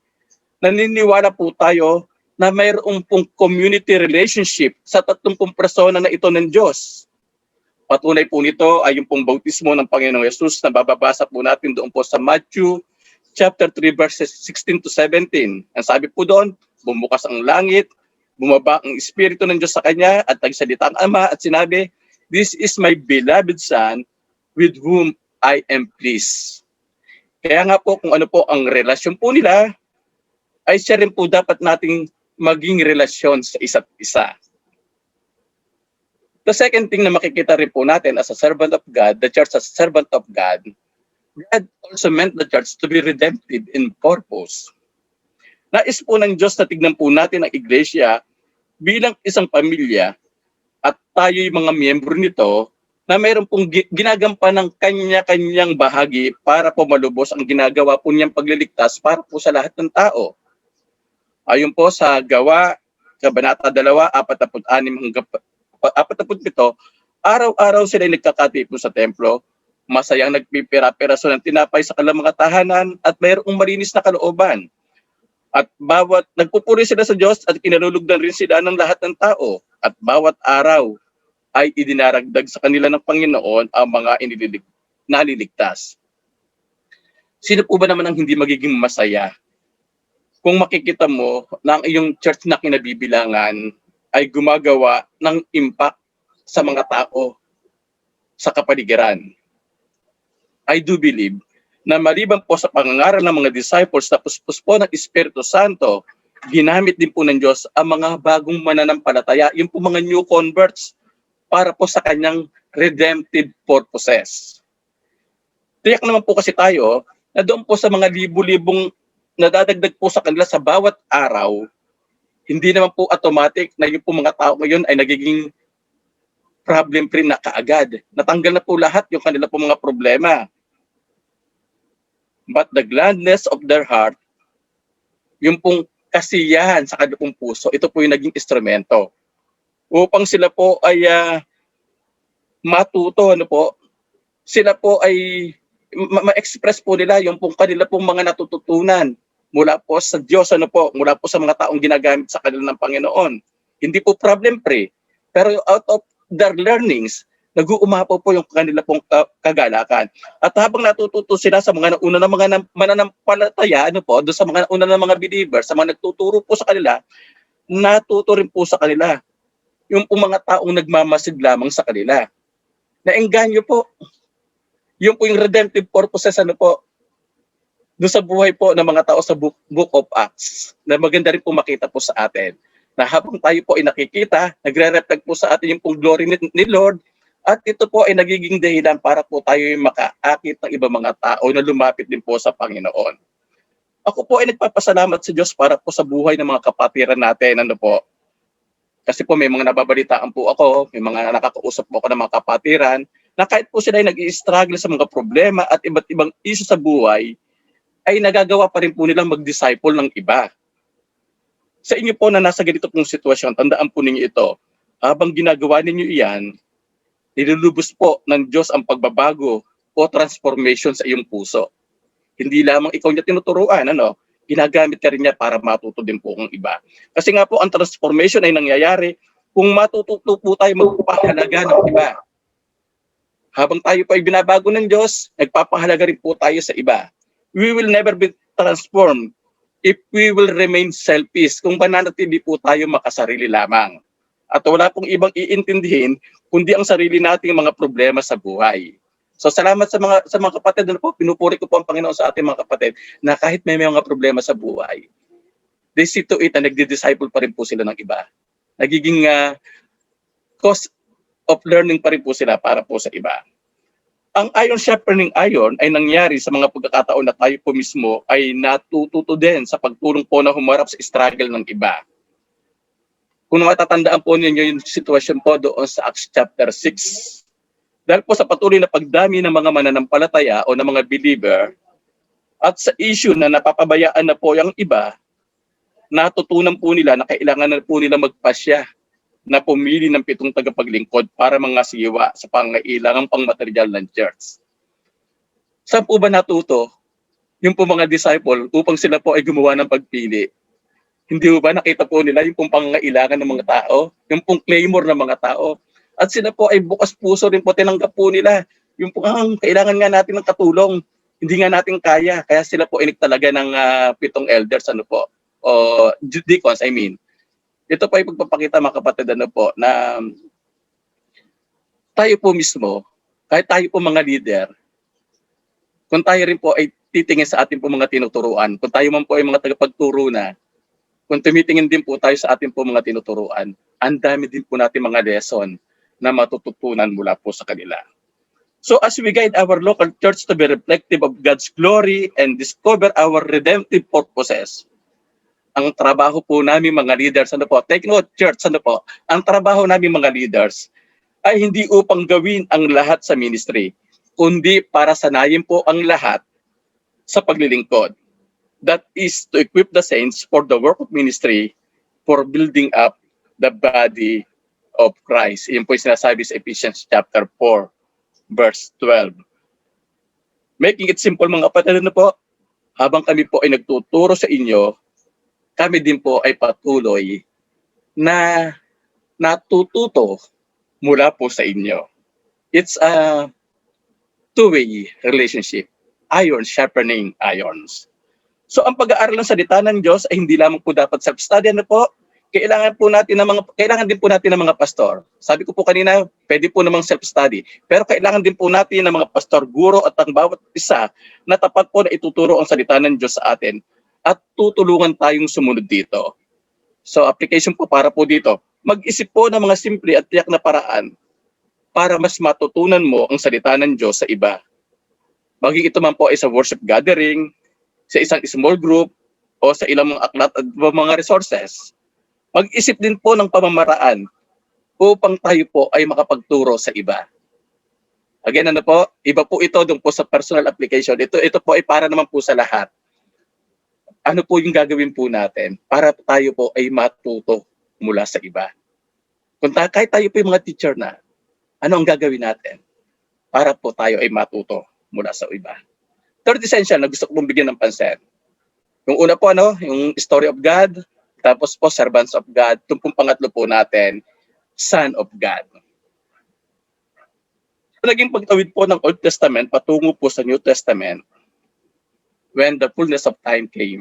naniniwala po tayo na mayroong pong community relationship sa 30 persona na ito ng Diyos. Patunay po nito ay yung pong bautismo ng Panginoong Yesus na bababasa po natin doon po sa Matthew chapter 3 verses 16 to 17. Ang sabi po doon, bumukas ang langit, bumaba ang Espiritu ng Diyos sa kanya at nagsalita ang Ama at sinabi, "This is my beloved Son with whom I am pleased." Kaya nga po kung ano po ang relasyon po nila, ay siya rin po dapat nating maging relasyon sa isa't isa. The second thing na makikita rin po natin as a servant of God, the church as a servant of God, God also meant the church to be redemptive in purpose. Nais po ng Diyos na tignan po natin ang iglesia bilang isang pamilya at tayo yung mga miyembro nito na mayroon pong ginagampan ng kanya-kanyang bahagi para po malubos ang ginagawa po niyang pagliligtas para po sa lahat ng tao. Ayon po sa Gawa, Kabanata 2, 46 hanggang 47, araw-araw sila nagkakatipon sa templo, masayang nagpipira-piraso ng tinapay sa kanilang mga tahanan at mayroong malinis na kalooban. At bawat nagpupuri sila sa Diyos at kinalulugdan rin sila ng lahat ng tao. At bawat araw ay idinaragdag sa kanila ng Panginoon ang mga naliligtas. Sino po ba naman ang hindi magiging masaya kung makikita mo na ang iyong church na kinabibilangan ay gumagawa ng impact sa mga tao sa kapaligiran? I do believe na maliban po sa pangangaral ng mga disciples na puspos po ng Espiritu Santo, ginamit din po ng Diyos ang mga bagong mananampalataya, yung po mga new converts, para po sa kanyang redemptive purposes. Tiyak naman po kasi tayo na doon po sa mga libu-libong nadadagdag po sa kanila sa bawat araw, hindi naman po automatic na yung po mga tao ngayon ay nagiging problem-free na kaagad. Natanggal na po lahat yung kanila po mga problema. But the gladness of their heart, yung pong kasiyahan sa kanilang puso, ito po yung naging instrumento. Upang sila po ay matuto, sila po ay ma-express po nila yung pong kanila pong mga natututunan mula po sa Diyos, mula po sa mga taong ginagamit sa kanila ng Panginoon. Hindi po problem-free, pero out of their learnings, nag-uumapaw po yung kanila pong kagalakan. At habang natututo sila sa mga nauna ng mga mananampalataya, doon sa mga nauna ng mga believers, sa mga nagtuturo po sa kanila, natuto rin po sa kanila yung mga taong nagmamasid lamang sa kanila. Naengganyo po. Yung po yung redemptive purposes, doon sa buhay po ng mga tao sa Book of Acts, na maganda rin po makita po sa atin, na habang tayo po ay nakikita, nagre-reflect po sa atin yung pong glory ni Lord, at ito po ay nagiging dahilan para po tayo ay makaakit ng ibang mga tao na lumapit din po sa Panginoon. Ako po ay nagpapasalamat sa Diyos para po sa buhay ng mga kapatiran natin, Kasi po may mga nababalitaan po ako, may mga nakakausap po ako ng mga kapatiran, na kahit po sila ay nag-i-struggle sa mga problema at iba't ibang issue sa buhay, ay nagagawa pa rin po nilang mag-disciple ng iba. Sa inyo po na nasa ganito pong sitwasyon, tandaan po ninyo ito, habang ginagawa ninyo iyan, nilulubos po ng Diyos ang pagbabago o transformation sa iyong puso. Hindi lamang ikaw niya tinuturuan, ginagamit ka rin niya para matuto din po ang iba. Kasi nga po, ang transformation ay nangyayari kung matututo po tayo magpapahalaga ng iba. Habang tayo po ay binabago ng Diyos, nagpapahalaga rin po tayo sa iba. We will never be transformed if we will remain selfish, kung mananatili po tayo makasarili lamang. At wala pong ibang iintindihin kundi ang sarili nating mga problema sa buhay. So salamat sa mga kapatid, pinupuri ko po ang Panginoon sa ating mga kapatid na kahit may mga problema sa buhay, they see to it na nagdi-disciple pa rin po sila ng iba. Nagiging cause of learning pa rin po sila para po sa iba. Ang iron sharpening iron ay nangyari sa mga pagkakataon na tayo po mismo ay natututo din sa pagtulong po na humarap sa struggle ng iba. Kung matatandaan po ninyo yung sitwasyon po doon sa Acts chapter 6. Dahil po sa patuloy na pagdami ng mga mananampalataya o ng mga believer at sa issue na napapabayaan na po yung iba, natutunan po nila na kailangan na po nila magpasya na pumili ng 7 tagapaglingkod para mga siwa sa pangailangang pangmaterial ng church. Saan po ba natuto yung po mga disciple upang sila po ay gumawa ng pagpili? Hindi mo ba nakita po nila yung pong pangangailangan ng mga tao, yung pong claymore ng mga tao? At sila po ay bukas puso rin po, tinanggap po nila yung pong kailangan nga natin ng katulong. Hindi nga natin kaya. Kaya sila po ay nagtalaga ng 7 elders, ano po, o deacons, I mean. Ito po ay pagpapakita, mga kapatid, ano po, na tayo po mismo, kahit tayo po mga leader, kung tayo rin po ay titingin sa ating po mga tinuturuan, kung tayo man po ay mga tagapagturo na, kung tumitingin din po tayo sa ating po mga tinuturuan, ang dami din po natin mga lesson na matututunan mula po sa kanila. So as we guide our local church to be reflective of God's glory and discover our redemptive purposes, ang trabaho po namin mga leaders, ano po, take note church, ano po, ang trabaho namin mga leaders ay hindi upang gawin ang lahat sa ministry, kundi para sanayin po ang lahat sa paglilingkod. That is to equip the saints for the work of ministry, for building up the body of Christ. Iyon po yung sinasabi sa Ephesians chapter 4, verse 12. Making it simple, mga kapatid, na po, habang kami po ay nagtuturo sa inyo, kami din po ay patuloy na natututo mula po sa inyo. It's a two-way relationship. Iron sharpening irons. So ang pag-aaral ng salita ng Diyos ay hindi lamang po dapat self-study, ano po? Kailangan din po natin ng mga pastor. Sabi ko po kanina, pwede po namang self-study. Pero kailangan din po natin ng mga pastor, guro at ang bawat isa na tapat po na ituturo ang salita ng Diyos sa atin at tutulungan tayong sumunod dito. So application po para po dito, mag-isip po ng mga simple at tiyak na paraan para mas matutunan mo ang salita ng Diyos sa iba. Maging ito man po ay sa worship gathering, sa isang small group, o sa ilang mga aklat at mga resources. Mag-isip din po ng pamamaraan upang tayo po ay makapagturo sa iba. Again, ano po, iba po ito dun po sa personal application. Ito po ay para naman po sa lahat. Ano po yung gagawin po natin para tayo po ay matuto mula sa iba? Kahit tayo po yung mga teacher na, ano ang gagawin natin para po tayo ay matuto mula sa iba? Third essential na gusto ko pong bigyan ng pansin. Yung una po, yung story of God, tapos po servants of God, itong pong pangatlo po natin, Son of God. Naging pagtawid po ng Old Testament patungo po sa New Testament, when the fullness of time came,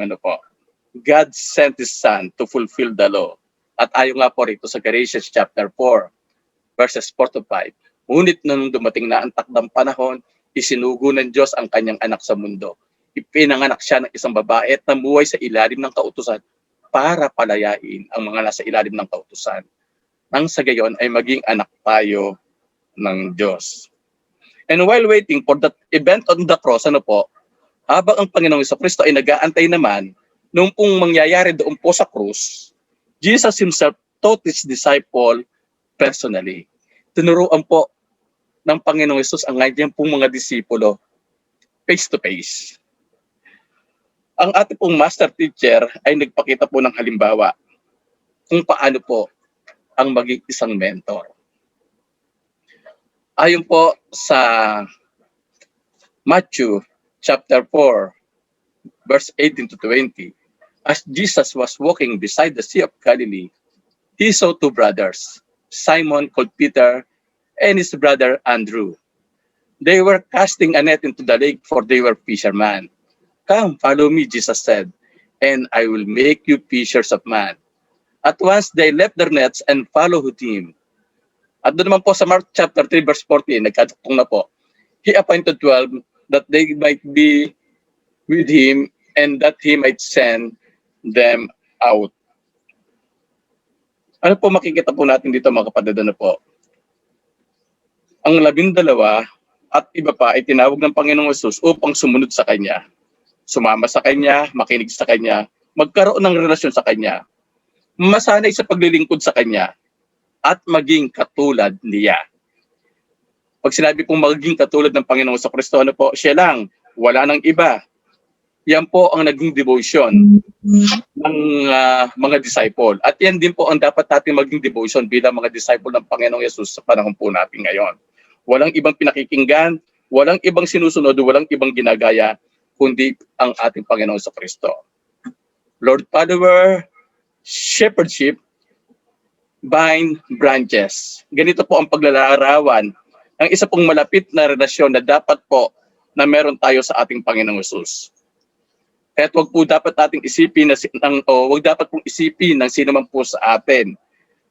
God sent His Son to fulfill the law. At ayon nga po rito sa Galatians chapter 4, verses 4 to 5, ngunit nung dumating na ang takdang panahon, isinugo ng Diyos ang kanyang anak sa mundo. Ipinanganak siya ng isang babae at namuhay sa ilalim ng kautusan para palayain ang mga nasa ilalim ng kautusan. Nang sa gayon ay maging anak tayo ng Diyos. And while waiting for that event on the cross, habang ang Panginoong Jesucristo ay nag-aantay naman, nung pong mangyayari doon po sa krus, Jesus Himself taught His disciple personally. Tinuruan po ng Panginoong Hesus ang kanyang pong mga disipulo face to face. Ang ating pong master teacher ay nagpakita po ng halimbawa kung paano po ang maging isang mentor. Ayon po sa Matthew chapter 4, verse 18 to 20, as Jesus was walking beside the Sea of Galilee, He saw two brothers, Simon called Peter and his brother Andrew. They were casting a net into the lake, for they were fishermen. Come, follow me, Jesus said, and I will make you fishers of men. At once they left their nets and followed Him. At doon naman po sa Mark chapter 3 verse 14, nagkatuktong na po, He appointed 12 that they might be with Him and that He might send them out. Ano po makikita po natin dito, mga kapatid, po? Ang 12 at iba pa ay tinawag ng Panginoong Hesus upang sumunod sa Kanya. Sumama sa Kanya, makinig sa Kanya, magkaroon ng relasyon sa Kanya, masanay sa paglilingkod sa Kanya, at maging katulad niya. Pag sinabi pong maging katulad ng Panginoong Jesucristo, siya lang, wala nang iba. Yan po ang naging devotion ng mga disciple. At yan din po ang dapat natin maging devotion bilang mga disciple ng Panginoong Hesus sa panahon po natin ngayon. Walang ibang pinakikinggan, walang ibang sinusunod, walang ibang ginagaya, kundi ang ating Panginoong Jesucristo. Lord follower, shepherdship, vine branches. Ganito po ang paglalarawan ng isa pong malapit na relasyon na dapat po na meron tayo sa ating Panginoong Hesus. Kaya wag po dapat nating isipin wag dapat pong isipin ng sino man po sa atin.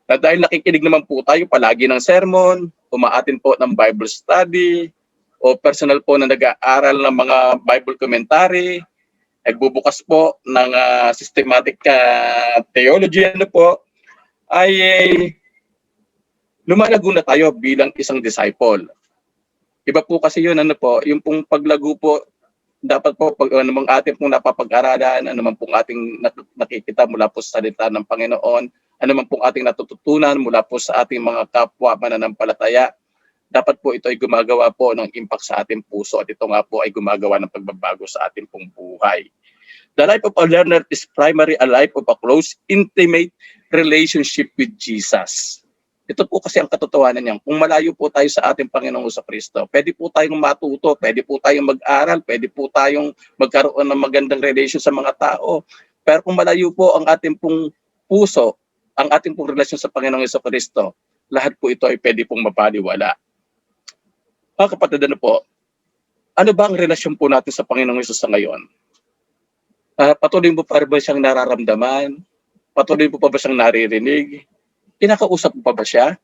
Na dahil nakikinig naman po tayo palagi ng sermon, umaatin po ng Bible study, o personal po na nag-aaral ng mga Bible commentary, nagbubukas po ng systematic theology, ay lumalago na tayo bilang isang disciple. Iba po kasi yun, yung pong paglago po, dapat po anumang ating pong napapag-aralan, anuman pong ating nakikita mula po sa salita ng Panginoon, anuman pong ating natututunan mula po sa ating mga kapwa mananampalataya, dapat po ito ay gumagawa po ng impact sa ating puso at ito nga po ay gumagawa ng pagbabago sa ating pong buhay. The life of a learner is primarily a life of a close, intimate relationship with Jesus. Ito po kasi ang katotohanan niyan. Kung malayo po tayo sa ating Panginoong Kristo, pwede po tayong matuto, pwede po tayong mag-aral, pwede po tayong magkaroon ng magandang relation sa mga tao. Pero kung malayo po ang ating pong puso, ang ating pong relasyon sa Panginoong Kristo, lahat po ito ay pwede pong mapaliwala. Mga kapatid, ano ba ang relasyon po natin sa Panginoong Hesus sa ngayon? Patuloy mo pa ba siyang nararamdaman? Patuloy mo pa ba siyang naririnig? Kinakausap mo pa ba siya?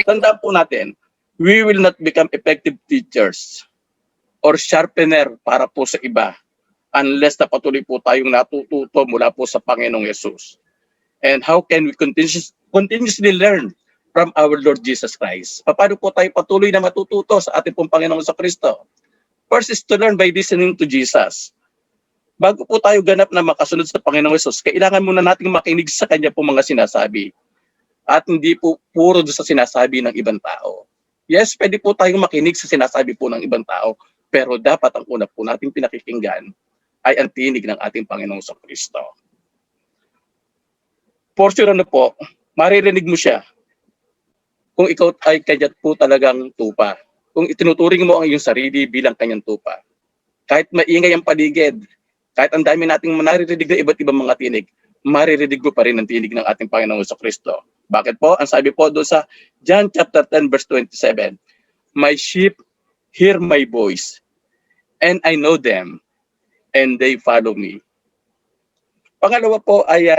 Tandaan po natin, we will not become effective teachers or sharpener para po sa iba unless na patuloy po tayong natututo mula po sa Panginoong Hesus. And how can we continuously learn from our Lord Jesus Christ? Paano po tayo patuloy na matututo sa ating pong Panginoong Kristo? First is to learn by listening to Jesus. Bago po tayo ganap na makasunod sa Panginoong Hesus, kailangan muna nating makinig sa Kanya po mga sinasabi. At hindi po puro sa sinasabi ng ibang tao. Yes, pwede po tayong makinig sa sinasabi po ng ibang tao, pero dapat ang una po nating pinakikinggan ay ang tinig ng ating Panginoong Kristo. For sure po, maririnig mo siya kung ikaw ay kanyat po talagang tupa. Kung itinuturing mo ang iyong sarili bilang kanyang tupa. Kahit maingay ang paligid, kahit ang dami nating naririnig na iba't ibang mga tinig, maririnig mo pa rin ang tinig ng ating Panginoong Kristo. Bakit po? Ang sabi po doon sa John chapter 10 verse 27, my sheep hear my voice, and I know them, and they follow me. Pangalawa po ay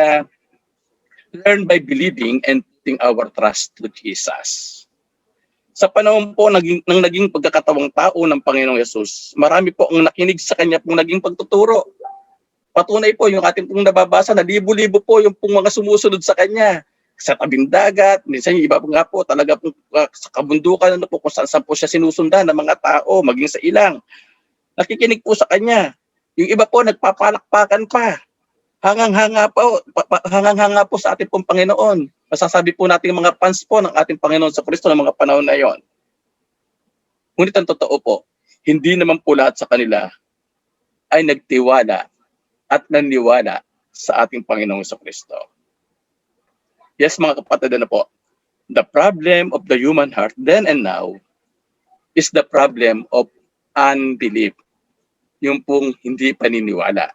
learn by believing and putting our trust to Jesus. Sa panahon po naging pagkakatawang tao ng Panginoong Hesus, marami po ang nakinig sa Kanya pong naging pagtuturo. Patunay po yung ating pong nababasa na libo-libo po yung pong mga sumusunod sa Kanya. Sa tabing dagat, minsan yung iba po nga po talaga po, sa kabundukan po kung saan po siya sinusundan ng mga tao, maging sa ilang. Nakikinig po sa Kanya. Yung iba po nagpapalakpakan pa. Hangang-hanga po sa ating pong Panginoon. Masasabi po natin mga fans po ng ating Panginoon sa Kristo ng mga panahon na yon. Ngunit ang totoo po, hindi naman po lahat sa kanila ay nagtiwala at naniwala sa ating Panginoong sa Kristo. Yes, mga kapatid, po, the problem of the human heart then and now is the problem of unbelief. Yung pong hindi paniniwala.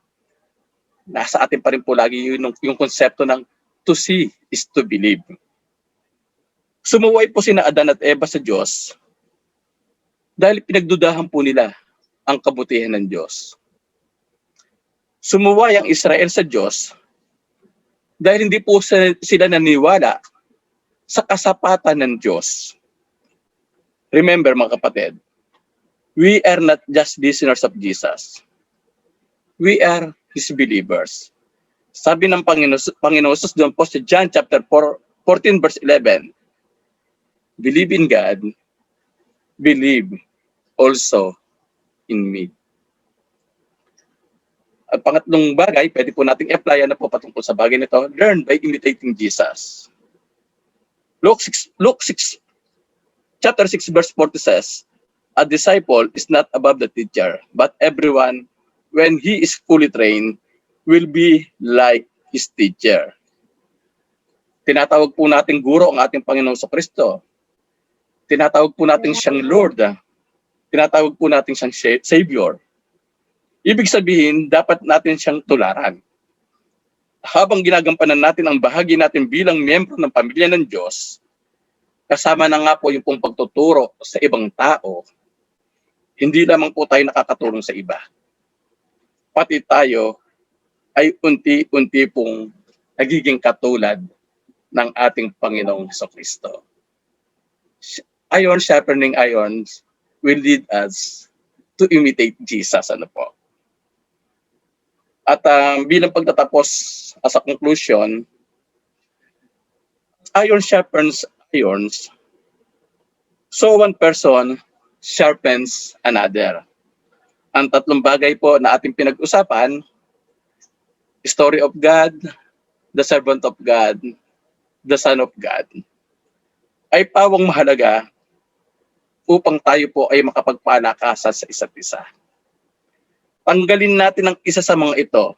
Nasa atin pa rin po lagi yung konsepto ng to see is to believe. Sumuway po sina Adan at Eva sa Diyos dahil pinagdudahan po nila ang kabutihan ng Diyos. Sumuway ang Israel sa Diyos dahil hindi po sila naniwala sa kasapatan ng Diyos. Remember mga kapatid, we are not just listeners of Jesus. We are His believers. Sabi ng Panginoon Jesus doon po sa John chapter 14 verse 11, believe in God, believe also in me. At pangatlong bagay, pwede po nating apply na po patungkol sa bagay nito, learn by imitating Jesus. Luke 6, chapter 6 verse 40 says, a disciple is not above the teacher, but everyone, when he is fully trained, will be like his teacher. Tinatawag po nating guro ang ating Panginoong Kristo. Tinatawag po natin siyang Lord. Tinatawag po natin siyang Savior. Ibig sabihin, dapat natin siyang tularan. habang ginagampanan natin ang bahagi natin bilang miyembro ng pamilya ng Diyos, kasama na nga po yung pong pagtuturo sa ibang tao, hindi lamang po tayo nakakatulong sa iba. Pati tayo ay unti-unti pong nagiging katulad ng ating Panginoong Jesucristo. Iron sharpening irons will lead us to imitate Jesus. Ano po? At bilang pagtatapos as a conclusion, iron sharpens irons, so one person sharpens another. Ang tatlong bagay po na ating pinag-usapan, story of God, the servant of God, the Son of God, ay pawang mahalaga upang tayo po ay makapagpalakasan sa isa't isa. Tanggalin natin ang isa sa mga ito,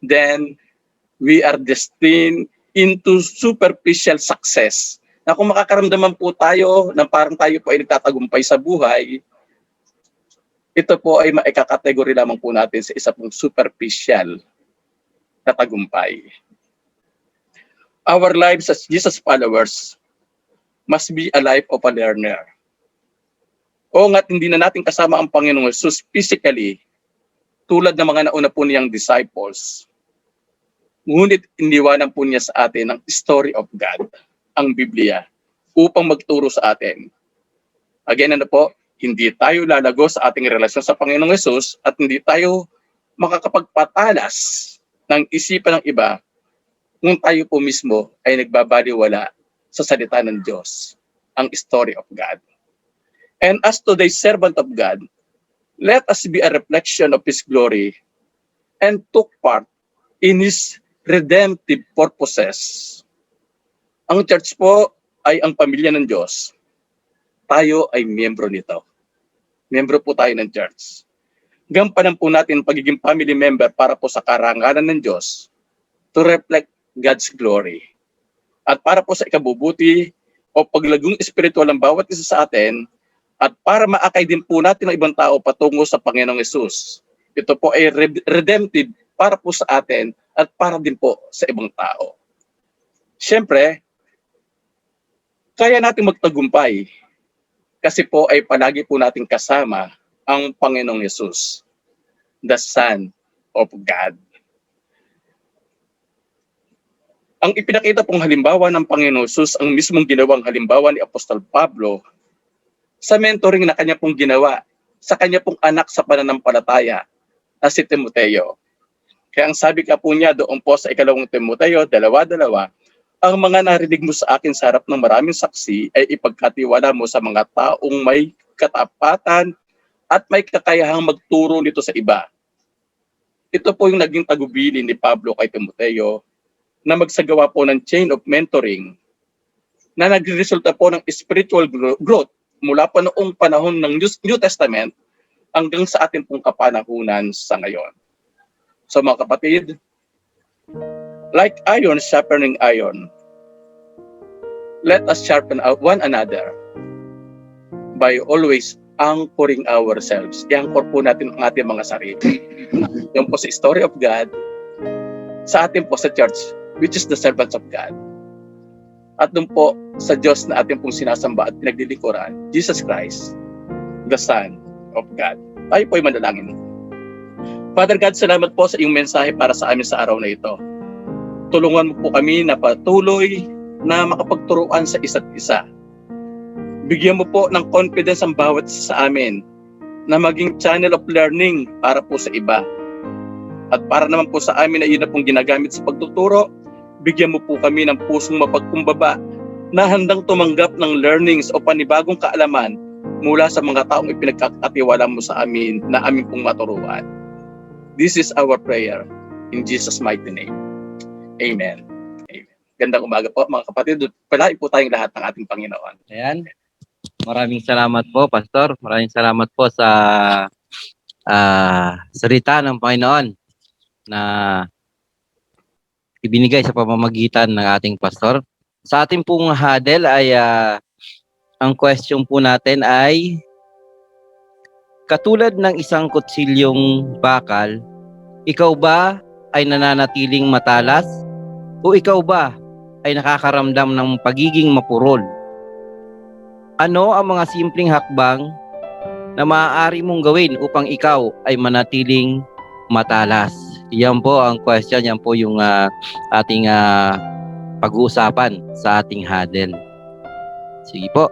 then we are destined into superficial success. Na kung makakaramdaman po tayo na parang tayo po ay nagtatagumpay sa buhay, ito po ay maikakategory lamang po natin sa isa pong superficial na tagumpay. Our lives as Jesus followers must be a life of a learner. O nga't hindi na natin kasama ang Panginoong Jesus physically, tulad ng mga nauna po niyang disciples. Ngunit iniwanan po niya sa atin ang story of God, ang Biblia, upang magturo sa atin. Again, ano po, hindi tayo lalago sa ating relasyon sa Panginoong Jesus at hindi tayo makakapagpatalas ng isipan ng iba kung tayo po mismo ay nagbabaliwala sa salita ng Diyos, ang story of God. And as today's servant of God, let us be a reflection of His glory and took part in His redemptive purposes. Ang church po ay ang pamilya ng Diyos. Tayo ay miyembro nito. Miyembro po tayo ng church. Gampanan po natin pagiging family member para po sa karangalan ng Diyos to reflect God's glory. At para po sa ikabubuti o paglagong espiritual ng bawat isa sa atin, at para maakay din po natin ang ibang tao patungo sa Panginoong Hesus. Ito po ay redemptive para po sa atin at para din po sa ibang tao. Siyempre, kaya natin magtagumpay kasi po ay palagi po natin kasama ang Panginoong Hesus, the Son of God. Ang ipinakita pong halimbawa ng Panginoong Hesus ang mismong ginawang halimbawa ni Apostol Pablo sa mentoring na kanya pong ginawa sa kanya pong anak sa pananampalataya na si Timoteo. Kaya ang sabi ka po niya doon po sa 2 Timoteo 2:2, ang mga narinig mo sa akin sa harap ng maraming saksi ay ipagkatiwala mo sa mga taong may katapatan at may kakayahang magturo nito sa iba. Ito po yung naging tagubilin ni Pablo kay Timoteo na magsagawa po ng chain of mentoring na nagresulta po ng spiritual growth mula pa noong panahon ng New Testament hanggang sa ating pong kapanahunan sa ngayon. So mga kapatid, like iron sharpening iron, let us sharpen one another by always anchoring ourselves. I-anchor po natin ang ating mga sarili. Yung po sa story of God, sa atin po sa church, which is the servants of God. At doon po sa Diyos na ating pong sinasamba at pinaglilingkuran, Jesus Christ, the Son of God. Tayo po ay manalangin. Father God, salamat po sa iyong mensahe para sa amin sa araw na ito. Tulungan mo po kami na patuloy na makapagturuan sa isa't isa. Bigyan mo po ng confidence ang bawat isa sa amin na maging channel of learning para po sa iba. At para naman po sa amin na yun na pong ginagamit sa pagtuturo, bigyan mo po kami ng pusong mapagkumbaba na handang tumanggap ng learnings o panibagong kaalaman mula sa mga taong ipinagkakatiwala mo sa amin na aming pong maturuan. This is our prayer in Jesus' mighty name. Amen. Amen. Gandang umaga po mga kapatid. Palain po tayong lahat ng ating Panginoon. Ayan. Maraming salamat po, Pastor. Maraming salamat po sa salita ng Panginoon na ibinigay sa pamamagitan ng ating pastor. Sa ating pong huddle ay ang question po natin ay katulad ng isang kutsilyong bakal, ikaw ba ay nananatiling matalas? O ikaw ba ay nakakaramdam ng pagiging mapurol? Ano ang mga simpleng hakbang na maaari mong gawin upang ikaw ay manatiling matalas? Yan po ang question, yan po yung ating pag-uusapan sa ating huddle. Sige po.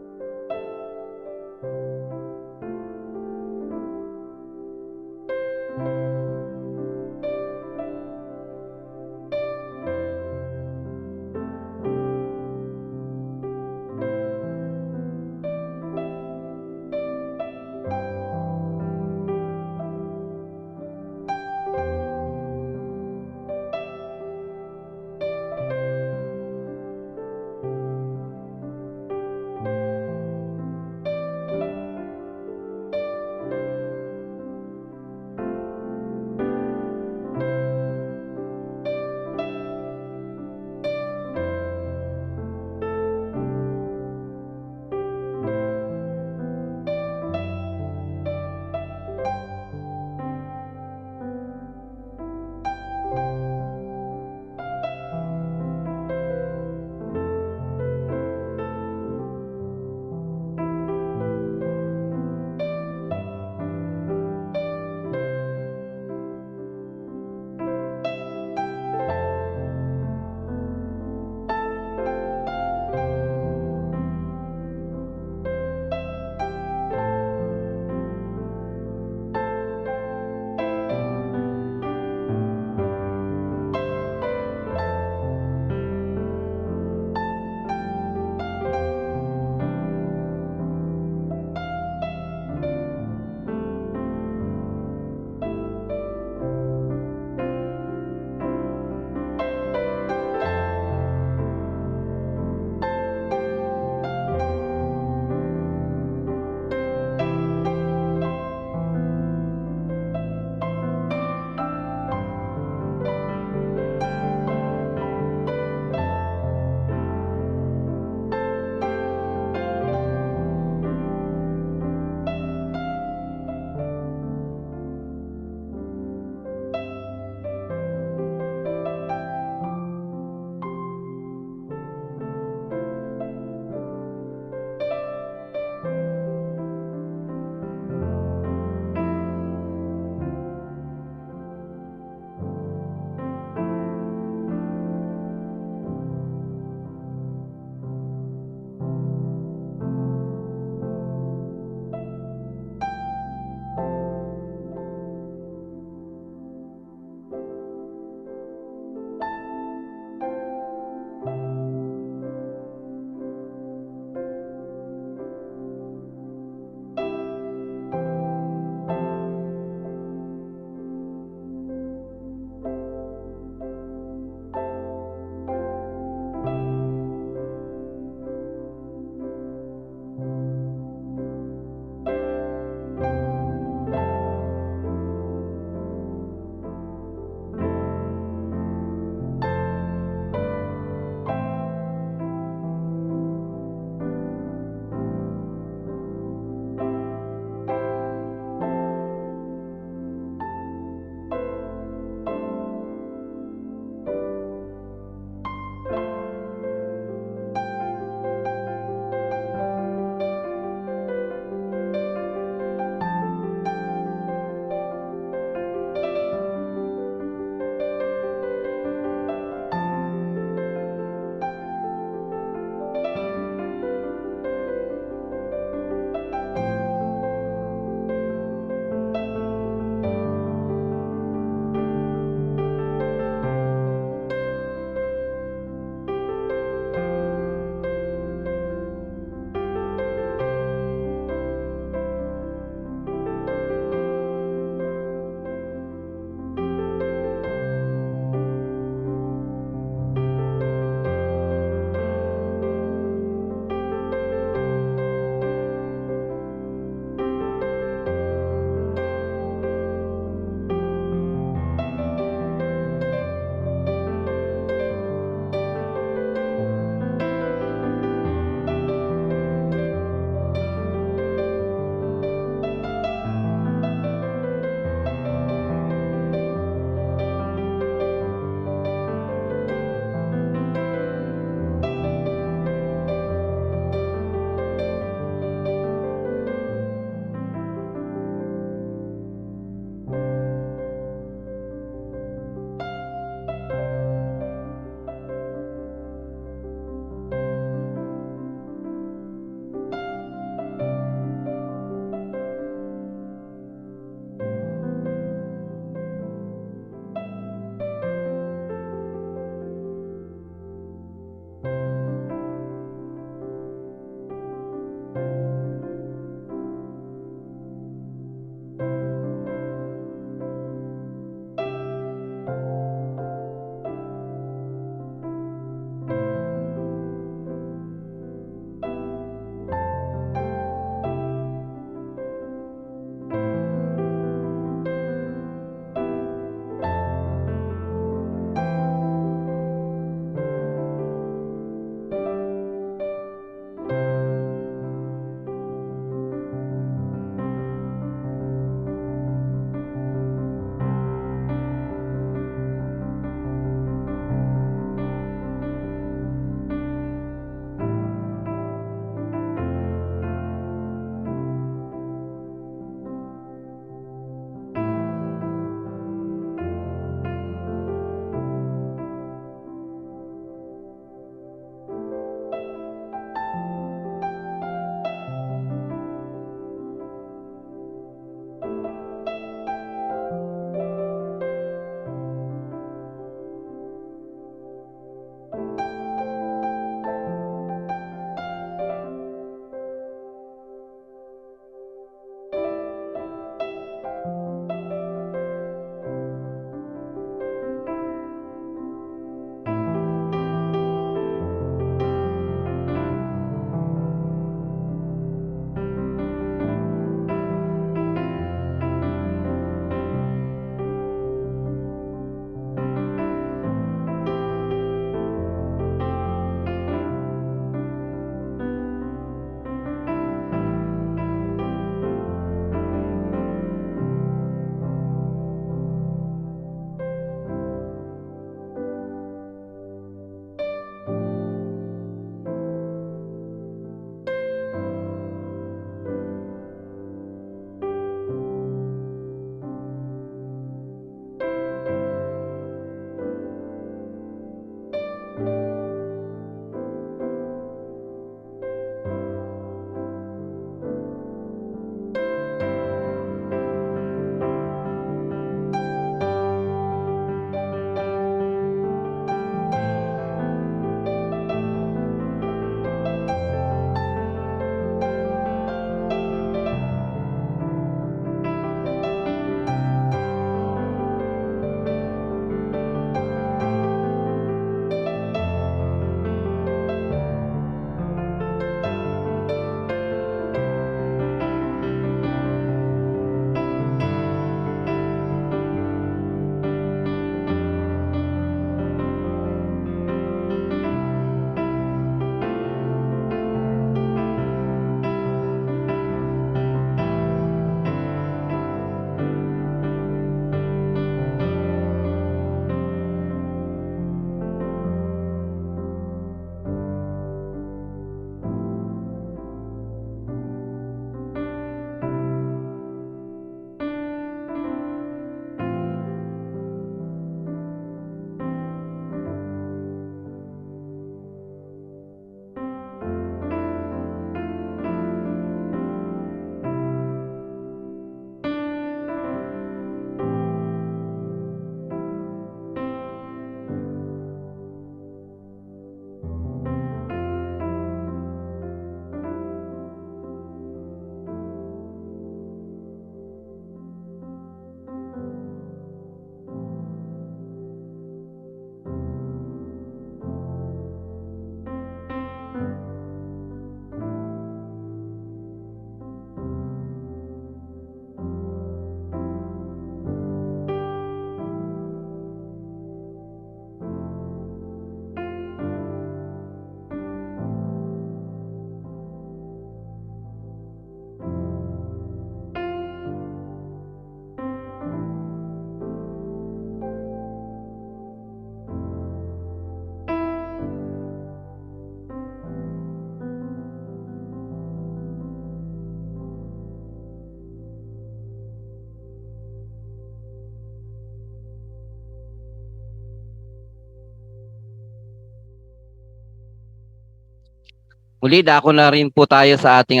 Muli, dako na rin po tayo sa ating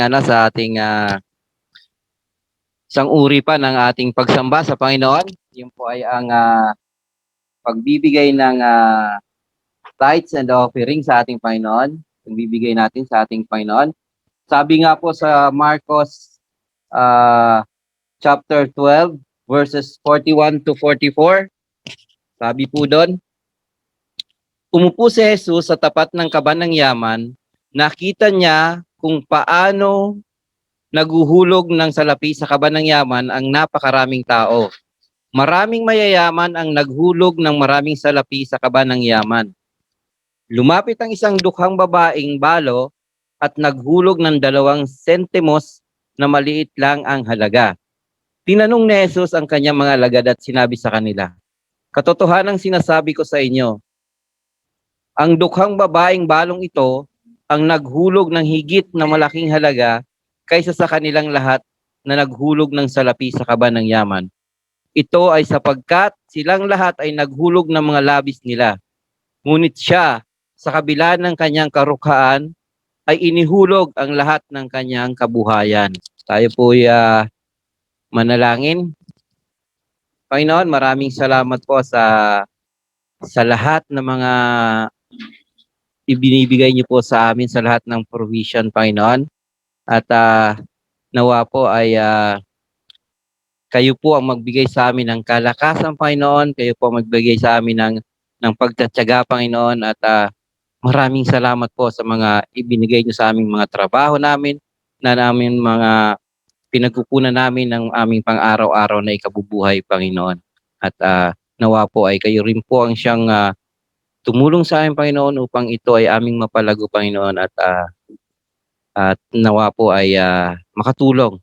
isang uri pa ng ating pagsamba sa Panginoon. Yun po ay ang pagbibigay ng tithes and offering sa ating Panginoon. Pagbibigay natin sa ating Panginoon. Sabi nga po sa Marcos chapter 12 verses 41 to 44. Sabi po doon, umupo si Jesus sa tapat ng Kaba ng Yaman, nakita niya kung paano naguhulog ng salapi sa Kaba ng Yaman ang napakaraming tao. Maraming mayayaman ang naghulog ng maraming salapi sa Kaba ng Yaman. Lumapit ang isang dukhang babaeng balo at naghulog ng 2 sentimos na maliit lang ang halaga. Tinanong ni Jesus ang kanyang mga alagad at sinabi sa kanila, katotohanang sinasabi ko sa inyo, ang dukhang babaeng balong ito ang naghulog ng higit na malaking halaga kaysa sa kanilang lahat na naghulog ng salapi sa Kaba ng Yaman. Ito ay sapagkat silang lahat ay naghulog ng mga labis nila. Ngunit siya, sa kabila ng kanyang karukhaan, ay inihulog ang lahat ng kanyang kabuhayan. Tayo po manalangin. Panginoon, maraming salamat po sa lahat ng mga ibinibigay niyo po sa amin, sa lahat ng provision, Panginoon. At nawa po ay kayo po ang magbigay sa amin ng kalakasan, Panginoon. Kayo po ang magbigay sa amin ng pagtatyaga, Panginoon. At maraming salamat po sa mga ibinigay niyo sa aming mga trabaho namin, na namin mga pinagkukunan namin ng aming pang-araw-araw na ikabubuhay, Panginoon. At nawa po ay kayo rin po ang siyang tumulong sa amin, Panginoon, upang ito ay aming mapalago, Panginoon. At nawa po ay makatulong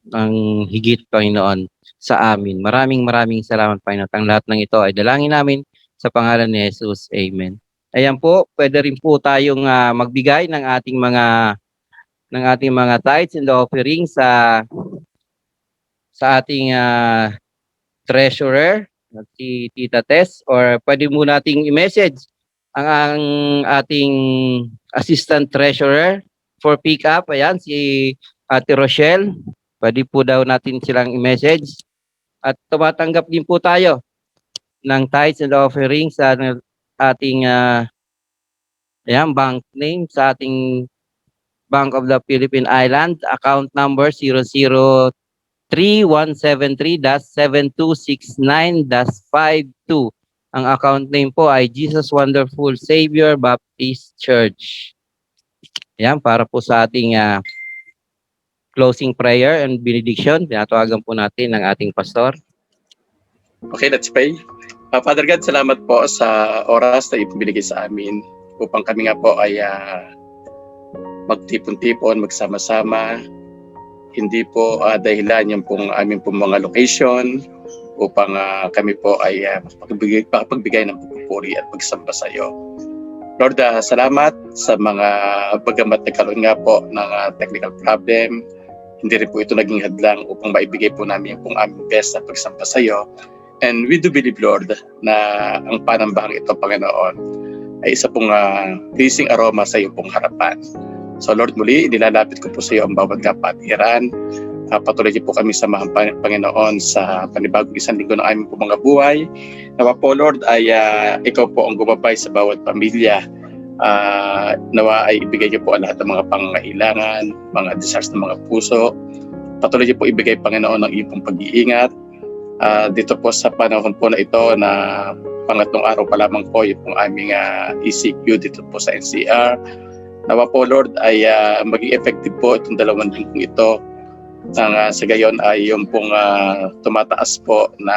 ang higit, Panginoon, sa amin. Maraming salamat, Panginoon. Ang lahat ng ito ay dalangin namin sa pangalan ni Jesus. Amen. Ayan po, pwede rin po tayong magbigay ng ating mga tithes and offering sa ating treasurer, si Tita Tess, or pwede mo nating i-message ang ating assistant treasurer for pick up. Ayan, si Ate Rochelle. Pwede po daw natin silang i-message. At tumatanggap din po tayo ng tithes and offering sa ating bank name, sa ating Bank of the Philippine Islands, account number 003-173-7269-52. Ang account name po ay Jesus Wonderful Savior Baptist Church. Yan, para po sa ating closing prayer and benediction, tinatawagan po natin ng ating pastor. Okay, let's pray. Father God, salamat po sa oras na ibinigay sa amin upang kami nga po ay magtipon-tipon, magsama-sama. Hindi po dahilan yung pong aming pong mga location upang kami po ay pagbigay ng pagpupuri at pagsamba sa iyo. Lord, salamat sa mga bagamat nagkaroon nga po ng technical problem. Hindi rin po ito naging hadlang upang maibigay po namin yung pong aming best na pagsamba sa iyo. And we do believe, Lord, na ang panambahang ito, Panginoon, ay isa pong pleasing aroma sa iyong pong harapan. So Lord, muli, nilalapit ko po sa iyo ang bawat kapatiran. Patuloy niyo po kami samahan, Panginoon, sa panibagong isang linggo ng aming po mga buhay. Nawa po, Lord, ay ikaw po ang gumabay sa bawat pamilya. Nawa ay ibigay niyo po ang lahat ng mga pangangailangan, mga desires ng mga puso. Patuloy niyo po ibigay, Panginoon, ang iyong pag-iingat. Dito po sa panahon po na ito na pangatlong araw pa lamang po yung pong aming ECQ dito po sa NCR. Nawa po, Lord, ay maging effective po itong 2 linggong ito. Sa gayon ay yung pong tumataas po na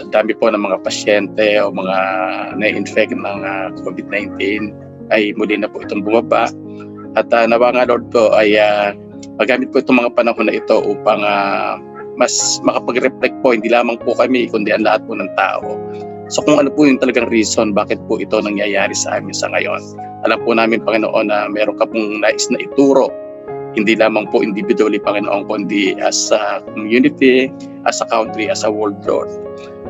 dami po ng mga pasyente o mga na-infect ng COVID-19 ay muli na po itong bumaba. At nawa nga, Lord, po ay magamit po itong mga panahon na ito upang mas makapag-reflect po, hindi lamang po kami, kundi ang lahat po ng tao. So kung ano po yung talagang reason bakit po ito nangyayari sa amin sa ngayon. Alam po namin, Panginoon, na meron ka pong nais na ituro, hindi lamang po individually, Panginoon, kundi as a community, as a country, as a world, Lord.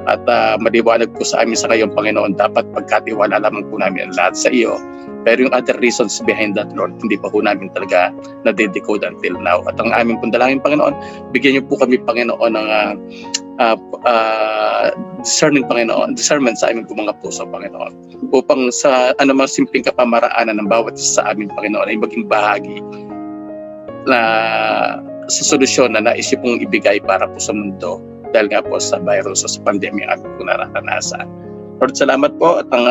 at maliwanag po sa amin sa ngayon, Panginoon, dapat pagkatiwala lamang po namin ang lahat sa iyo. Pero yung other reasons behind that, Lord, hindi pa po namin talaga na-decode until now. At ang aming pundalangin, Panginoon, bigyan niyo po kami, Panginoon, ng discernment sa aming mga puso, Panginoon. Upang sa anumang simpleng kapamaraanan ng bawat isa sa amin, Panginoon, ay maging bahagi na sa solusyon na nais niyo pong ibigay para po sa mundo dahil nga po sa virus o sa pandemya ang aming po nararanasan. Lord, salamat po at ang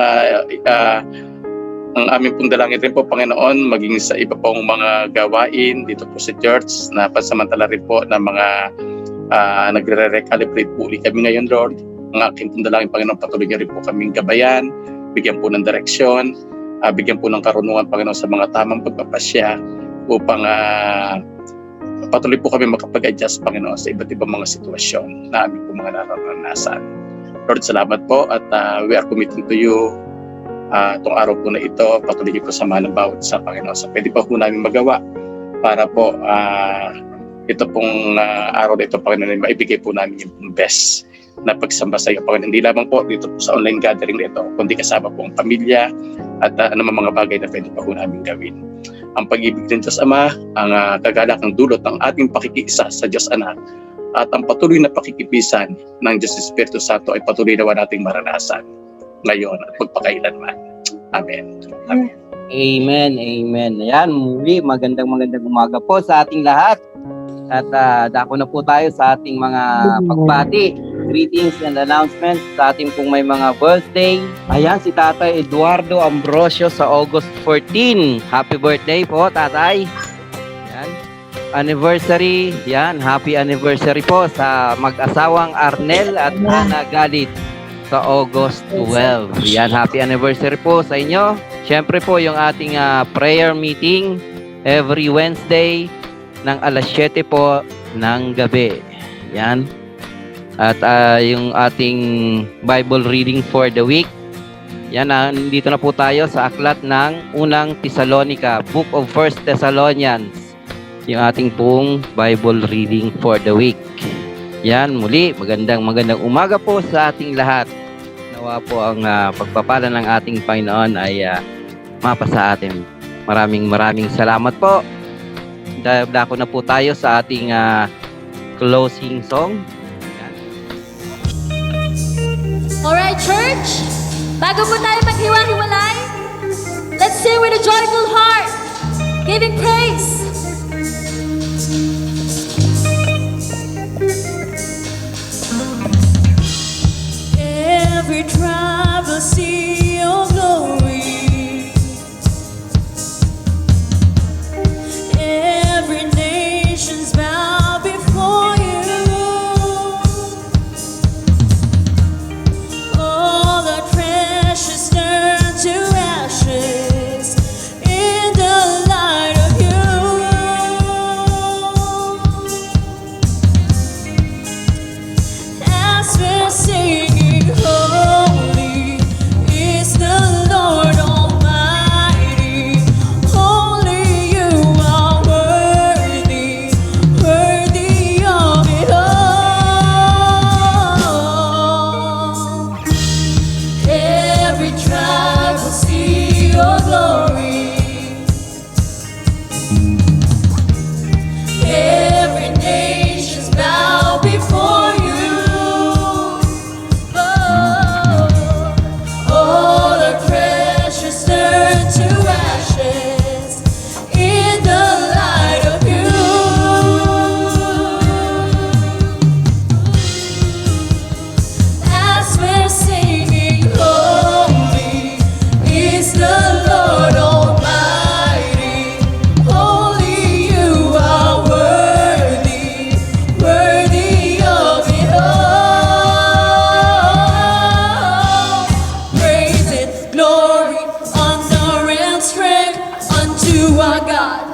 aming pong dalangin rin po, Panginoon, maging sa iba pong mga gawain dito po sa church na pansamantala rin po na mga nagre-recalibrate po ulit kami ngayon, Lord. Ang aking pong dalangin, Panginoon, patuloy niyo rin po kaming gabayan, bigyan po ng direksyon, bigyan po ng karunungan, Panginoon, sa mga tamang pagpapasya upang patuloy po kami makapag-adjust, Panginoon, sa iba't ibang mga sitwasyon na aming po mga nararanasan. Lord, salamat po at we are committing to you itong araw po na ito. Patuloy niyo po samahan ng bawat isa, Panginoon, sa pwede pa po namin magawa para po ito pong araw na ito, Panginoon, maibigay po namin yung best na pagsamba sa iyo, Panginoon. Hindi lamang po dito po sa online gathering na ito, kundi kasama po ang pamilya at anumang mga bagay na pwede pa po namin gawin. Ang pag-ibig ng Diyos Ama, ang kagalakang dulot ng ating pakikiisa sa Diyos Anak at ang patuloy na pakikipisan ng Diyos Espiritu Santo ay patuloy nawa nating maranasan ngayon at magpakailanman. Amen. Amen. Amen, amen. Ayan, muli, magandang umaga po sa ating lahat. At dako na po tayo sa ating mga pagbati, greetings and announcements sa ating pong may mga birthday. Ayan, si Tatay Eduardo Ambrosio sa August 14. Happy birthday po, Tatay. Ayan. Anniversary, yan, happy anniversary po sa mag-asawang Arnel at Ana Galit sa August 12. Yan, happy anniversary po sa inyo. Siyempre po yung ating prayer meeting every Wednesday ng alas 7 po ng gabi. Yan. At yung ating Bible reading for the week. Yan, dito na po tayo sa aklat ng unang Thessalonica, Book of 1 Thessalonians. Yung ating pong Bible reading for the week. Yan, muli, magandang umaga po sa ating lahat. Nawa po ang pagpapala ng ating Panginoon ay mapa sa atin. Maraming salamat po. Dako na po tayo sa ating closing song. Alright, church. Bago po tayo maghiwa-hiwalay, let's sing with a joyful heart, giving praise. Every tribe will see your glory. Every nation's bow before you. All the precious turn to ashes in the light of you. As we're singing, holy is the Lord Almighty. Holy you are worthy, worthy of it all. Every tribe will see your glory. Every nation's bow before you. All the precious turn to ashes in the light of you. As we're singing, holy is the Lord Almighty. Holy you are worthy, worthy of it all. Praise and glory, honor and strength unto our God,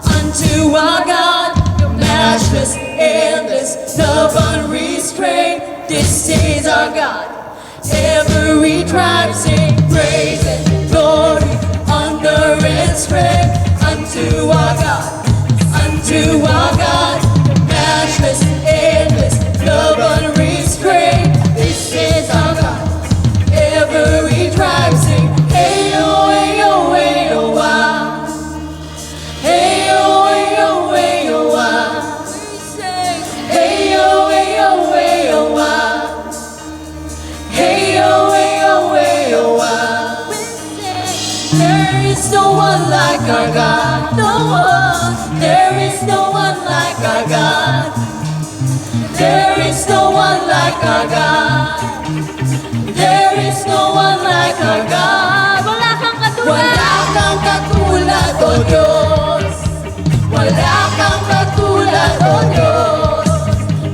unto our God. Your matchless, endless, love unrestrained. This is our God. Every tribe sing praise and glory, honor and strength unto our God, unto our God. Matchless, endless, love unrestrained. This is There is no one like our God. No one. There is no one like our God. There is no one like our God. There is no one like our God. Wala kang katulad. Wala kang katulad, O Diyos. Wala kang katulad, O Diyos.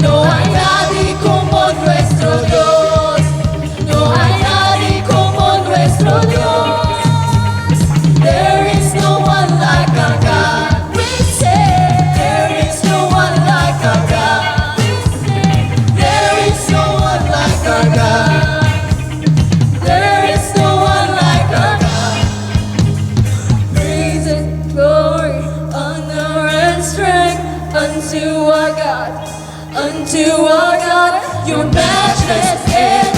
No hay nadie como nuestro Dios. No hay nadie como nuestro Dios. There is no one like our God. We say there is no one like our God. We say there is no one like our God. There is no one like our God. Praise and glory, honor and strength unto our God. Unto our God, your matchless hand.